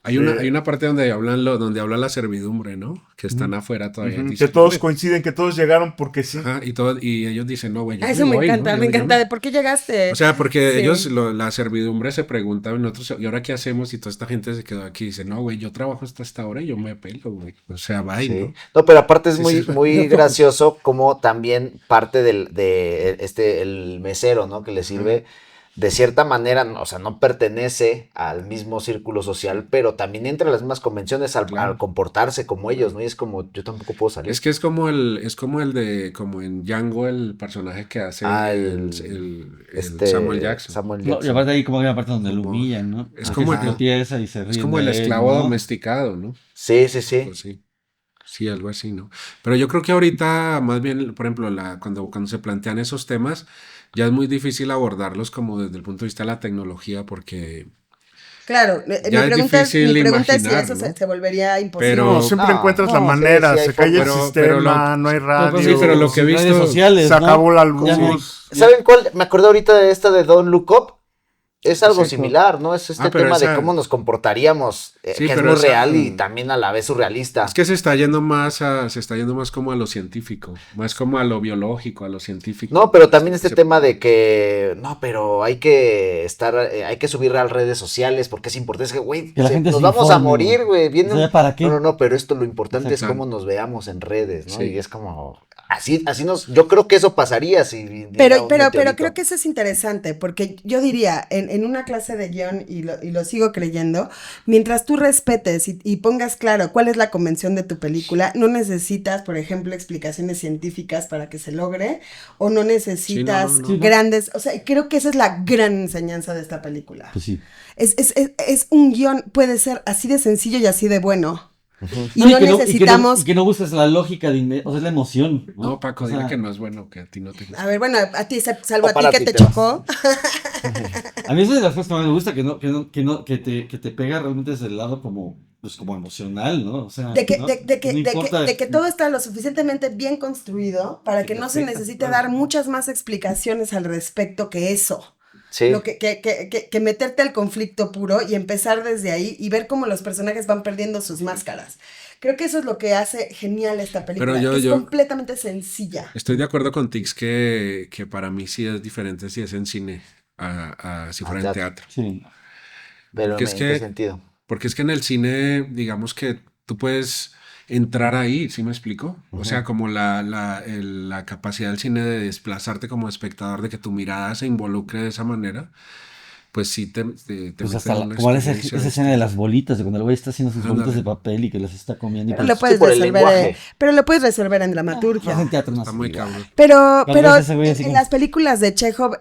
Hay una parte donde habla la servidumbre, ¿no? Que están afuera todavía. Ujú, Dicen, que todos "Güey". coinciden, que todos llegaron porque sí. Ajá, y ellos dicen, no, güey, yo Ah, me eso me voy, encanta, ¿no? me Yo encanta. ¿De por qué llegaste? O sea, porque Sí. ellos, la servidumbre se preguntaban, nosotros, ¿y ahora qué hacemos? Y toda esta gente se quedó aquí y dice, no, güey, yo trabajo hasta esta hora y yo me pelo, güey. O sea, bye, Sí. ¿no? No, pero aparte es Sí, muy, sí. muy gracioso como también parte el mesero, ¿no? Que le sirve de cierta manera, o sea, no pertenece al mismo círculo social, pero también entra a las mismas convenciones Claro. al comportarse como ellos, ¿no? Y es como, yo tampoco puedo salir. Es que es como como en Django, el personaje que hace el Samuel Jackson. Samuel No, y Jackson. aparte ahí como hay una parte donde lo Como- humillan, ¿no? es Porque como se el- tropieza y se Es ríen como el de él, esclavo ¿no? domesticado, ¿no? Sí, sí, sí. Pues sí. Sí, algo así, ¿no? Pero yo creo que ahorita, más bien, por ejemplo, cuando se plantean esos temas, ya es muy difícil abordarlos como desde el punto de vista de la tecnología, porque Claro, Ya es difícil mi pregunta es si imaginar, eso ¿no? se volvería imposible. Pero- No, siempre No, encuentras la no, sí, manera, sí hay se cae el formas. sistema, Pero no hay radio. Sí, pero lo que he redes visto- sociales, se ¿no? acabó la Ya no hay- luz. ¿Saben cuál? Me acordé ahorita de esta de Don't Look Up. Es algo Sí. similar, ¿no? Es este pero tema esa- de cómo nos comportaríamos, Sí, que es pero muy esa- real y también a la vez surrealista. Es que se está yendo más como a lo científico, más como a lo biológico, a lo científico. No, pero también este Se- tema de que, no, pero hay que subir a las redes sociales porque es importante. Es que, güey, Que la gente nos se vamos a informe, morir, güey. O sea, ¿para qué? No, pero esto lo importante es Exacto. cómo nos veamos en redes, ¿no? Sí. Y es como, así yo creo que eso pasaría si viniera Pero un meteorito. creo que eso es interesante, porque yo diría, en una clase de guión, y lo sigo creyendo, mientras tú respetes y pongas claro cuál es la convención de tu película, no necesitas, por ejemplo, explicaciones científicas para que se logre, o no necesitas Sí, no. Sí, ¿no? grandes, o sea, creo que esa es la gran enseñanza de esta película. Pues sí. Es un guión, puede ser así de sencillo y así de bueno. Y No, no que no- necesitamos... y que no busques la lógica o sea, es la emoción. No, Paco, O sea, dile que no es bueno, que a ti no te gusta. A ver, bueno, a ti, salvo O a ti para que ti, te pero- chocó. A mí eso es de las cosas que más me gusta, que te pega realmente desde el lado como pues como emocional, ¿no? O sea, De que, ¿no? de, de que, No de que, importa- de que todo está lo suficientemente bien construido para que que no se afecta, necesite claro. dar muchas más explicaciones al respecto que eso. Sí. Lo que meterte al conflicto puro y empezar desde ahí y ver cómo los personajes van perdiendo sus máscaras. Creo que eso es lo que hace genial esta película. Pero Es yo completamente sencilla. estoy de acuerdo con Tix que para mí sí es diferente si es en cine a si fuera en teatro. Sí. Pero Porque es ¿en qué que, sentido? porque es que en el cine, digamos que tú puedes entrar ahí, ¿sí me explico? O sea, como la capacidad del cine de desplazarte como espectador, de que tu mirada se involucre de esa manera, pues sí te Pues mete hasta en una como esa experiencia escena de distinta. las bolitas, de cuando el güey está haciendo sus bolitas Ándale. de papel y que las está comiendo y Pero pues, lo puedes por el resolver, lenguaje. pero lo puedes resolver en no, dramaturgia. en teatro no Está es muy igual. cabrón. Pero Cuando ves ese güey así en como- las películas de Chekhov,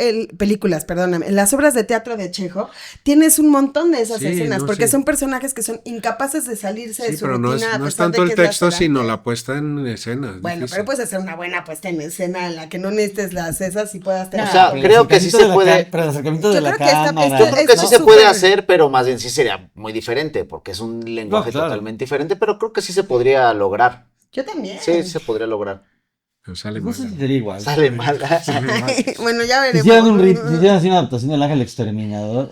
perdóname, en las obras de teatro de Chekhov, tienes un montón de esas Sí, escenas, no, porque sí. son personajes que son incapaces de salirse de Sí, su pero rutina. a no es pesar de tanto que el es texto, sino lacerante. la puesta en escena. es Bueno, difícil. pero puedes hacer una buena puesta en escena en la que no necesites las esas y puedas tener. O sea, pero el creo que sí acercamiento se de la puede- Pero el acercamiento Yo de la creo que esta- cámara. esta- Yo creo que es sí se súper- puede hacer, pero más bien sí sería muy diferente, porque es un lenguaje claro. totalmente diferente, pero creo que sí se podría lograr. Yo también. Sí, sí se podría lograr. Pero sale No sé mal. si sería igual. Sale mal. Bueno, ya Si hicieran, veremos. si hicieran así una adaptación del Ángel Exterminador,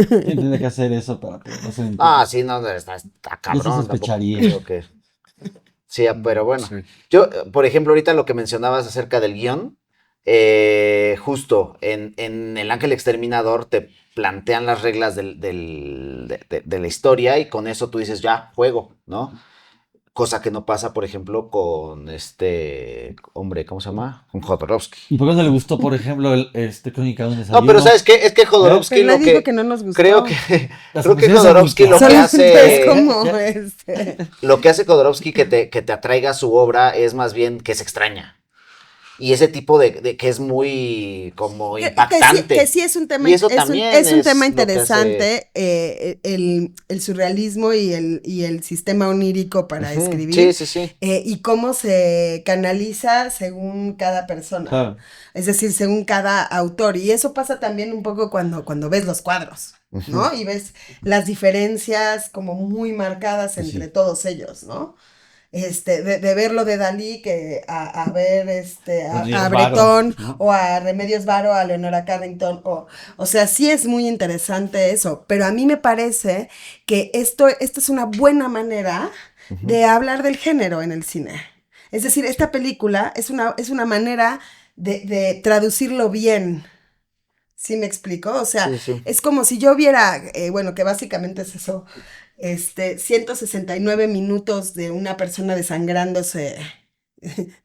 ¿quién tendría que hacer eso para poder hacer un- Ah, sí, no, está Yo sí cabrón. Tampoco sospecharía. creo que... Sí, pero bueno. Sí. Yo, por ejemplo, ahorita lo que mencionabas acerca del guión, justo en El Ángel Exterminador te plantean las reglas de la historia y con eso tú dices, ya, juego, ¿no? Cosa que no pasa, por ejemplo, con este hombre, ¿cómo se llama? Con Jodorowsky. ¿Y por qué no le gustó, por ejemplo, Crónica de un No, desayuno? pero ¿sabes qué? Es que Jodorowsky Pero nadie lo dijo que... que no nos gustó. Creo que Las creo que conclusiones son Jodorowsky muy lo que claras. Solamente hace... es como Ya. Lo que hace Jodorowsky que te atraiga su obra es más bien que es extraña. Y ese tipo de que es muy como impactante. Que sí es un tema, Y eso es un, también es un es tema lo que hace- interesante, el surrealismo y el sistema onírico para Ujú, escribir. Sí, sí, sí. Y cómo se canaliza según cada persona. Claro. Es decir, según cada autor. Y eso pasa también un poco cuando ves los cuadros, ¿no? Y ves las diferencias como muy marcadas entre todos ellos, ¿no? De verlo de Dalí que a ver Remedios a Varo, Breton, ¿no? o a Remedios Varo, a Leonora Carrington, o sea, sí es muy interesante eso, pero a mí me parece que esto es una buena manera de hablar del género en el cine. Es decir, esta película es una manera de traducirlo bien. ¿Sí me explico? O sea, Sí, sí. es como si yo viera, bueno, que básicamente es eso, 169 minutos de una persona desangrándose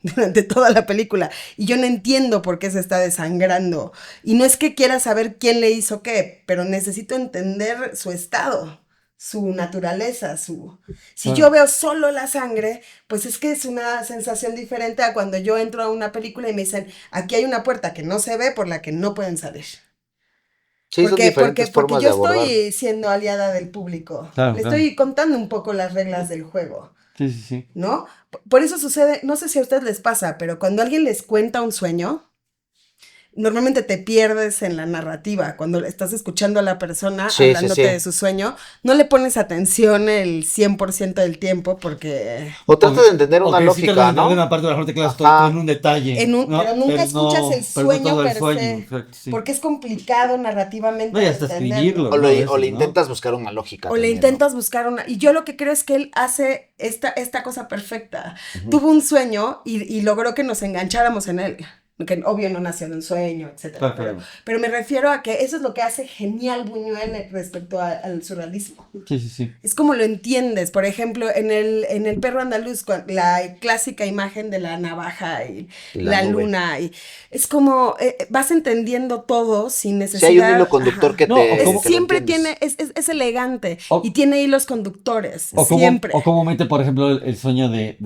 durante toda la película, y yo no entiendo por qué se está desangrando, y no es que quiera saber quién le hizo qué, pero necesito entender su estado, su naturaleza, Si yo veo solo la sangre, pues es que es una sensación diferente a cuando yo entro a una película y me dicen, aquí hay una puerta que no se ve por la que no pueden salir. Sí, son diferentes Porque formas yo de abordar. estoy siendo aliada del público. Claro, Le claro. estoy contando un poco las reglas del juego, Sí, sí, sí. ¿no? Por eso sucede, no sé si a ustedes les pasa, pero cuando alguien les cuenta un sueño, normalmente te pierdes en la narrativa. Cuando estás escuchando a la persona Sí, sí, hablándote sí. de su sueño, no le pones atención el 100% del tiempo porque... O tratas de entender una Ok, sí te lógica, lo ¿no? una parte de la mejor te quedas Ajá. todo en un detalle. ¿no? Pero nunca escuchas el pero no sueño todo el per sueño, se, exacto, sí. porque es complicado narrativamente No, y hasta entenderlo. escribirlo. O ¿no? A veces, le ¿no? intentas buscar una lógica. O le también, intentas buscar una... Y yo lo que creo es que él hace esta cosa perfecta. Tuvo un sueño y logró que nos engancháramos en él. Que obvio no nació de un sueño, etcétera. Claro. Pero me refiero a que eso es lo que hace genial Buñuel respecto al surrealismo. Sí, sí, sí. Es como lo entiendes. Por ejemplo, en el Perro Andaluz, la clásica imagen de la navaja y Y la la nube. luna. Y es como vas entendiendo todo sin ¿no? necesidad. Sí, hay un hilo conductor Ajá. que No, te. o que como- lo Siempre entiendes. tiene, es elegante O- y tiene hilos conductores, O siempre. cómo mete, por ejemplo, el sueño de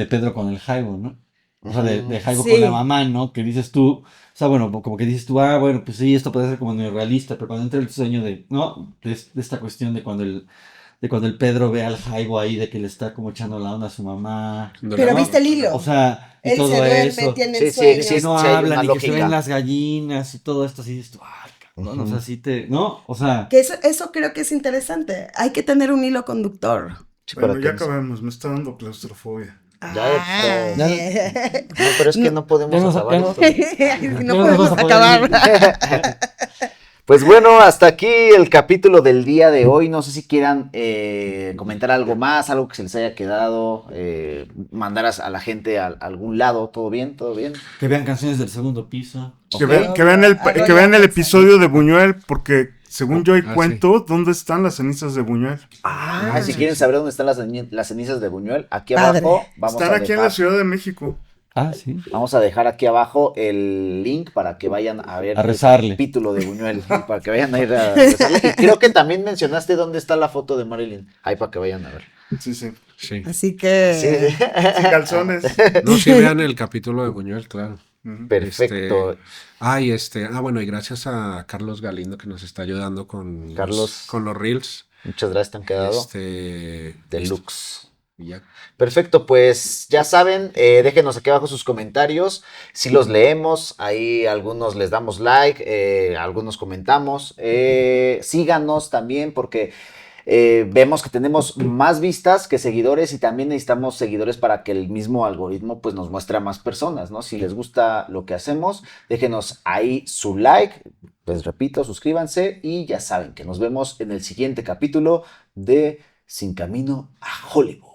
Pedro con el Jaibo, ¿no? O sea, de Jaibo Sí. con la mamá, ¿no? Que dices tú, o sea, bueno, como que dices tú, bueno, pues sí, esto puede ser como neorrealista, pero cuando entra el sueño ¿no? De esta cuestión de cuando el Pedro ve al Jaibo ahí, de que le está como echando la onda a su mamá. Pero ¿no? viste el hilo. O sea, y Él todo se duerme, eso. tiene Sí, el sí, sueño. Que no sí hay una hablan y que se lógica. ven las gallinas y todo esto, así dices tú, ay, cabrón. ¿no? O sea, sí te, ¿no? O sea, Que eso creo que es interesante. Hay que tener un hilo conductor. Sí, Bueno, para ya que no- acabemos, me está dando claustrofobia. Ya, ya- No, pero es que no podemos ya nos- acabar ya esto. nos- no ya nos podemos vamos a poder acabar. Pues bueno, hasta aquí el capítulo del día de hoy. No sé si quieran comentar algo más, algo que se les haya quedado, mandar a la gente a algún lado. ¿Todo bien? ¿Todo bien? que vean canciones del segundo piso. Que, Ok. vean el, Algo que vean ya el pensé. episodio de Buñuel, porque según yo sí. cuento, ¿dónde están las cenizas de Buñuel? Si quieren saber dónde están las cenizas de Buñuel, aquí Padre. abajo vamos Están a aquí en dejar, la Ciudad de México. Ah, sí. vamos a dejar aquí abajo el link para que vayan a ver A rezarle. el capítulo de Buñuel, para que vayan a ir a rezarle. Y creo que también mencionaste dónde está la foto de Marilyn. Ahí para que vayan a ver. Sí, sí. Sí. Así que. Sí. Sin calzones. No, sí vean el capítulo de Buñuel, claro. Ujú. Perfecto. Bueno, y gracias a Carlos Galindo que nos está ayudando con Carlos. con los reels. Muchas gracias, te han quedado. Listo. Deluxe. Y ya. Perfecto, pues ya saben, déjenos aquí abajo sus comentarios, si los leemos, ahí algunos les damos like, algunos comentamos, síganos también porque vemos que tenemos más vistas que seguidores y también necesitamos seguidores para que el mismo algoritmo pues nos muestre a más personas, ¿no? Si les gusta lo que hacemos, déjenos ahí su like, les repito, suscríbanse y ya saben que nos vemos en el siguiente capítulo de Sin Camino a Hollywood.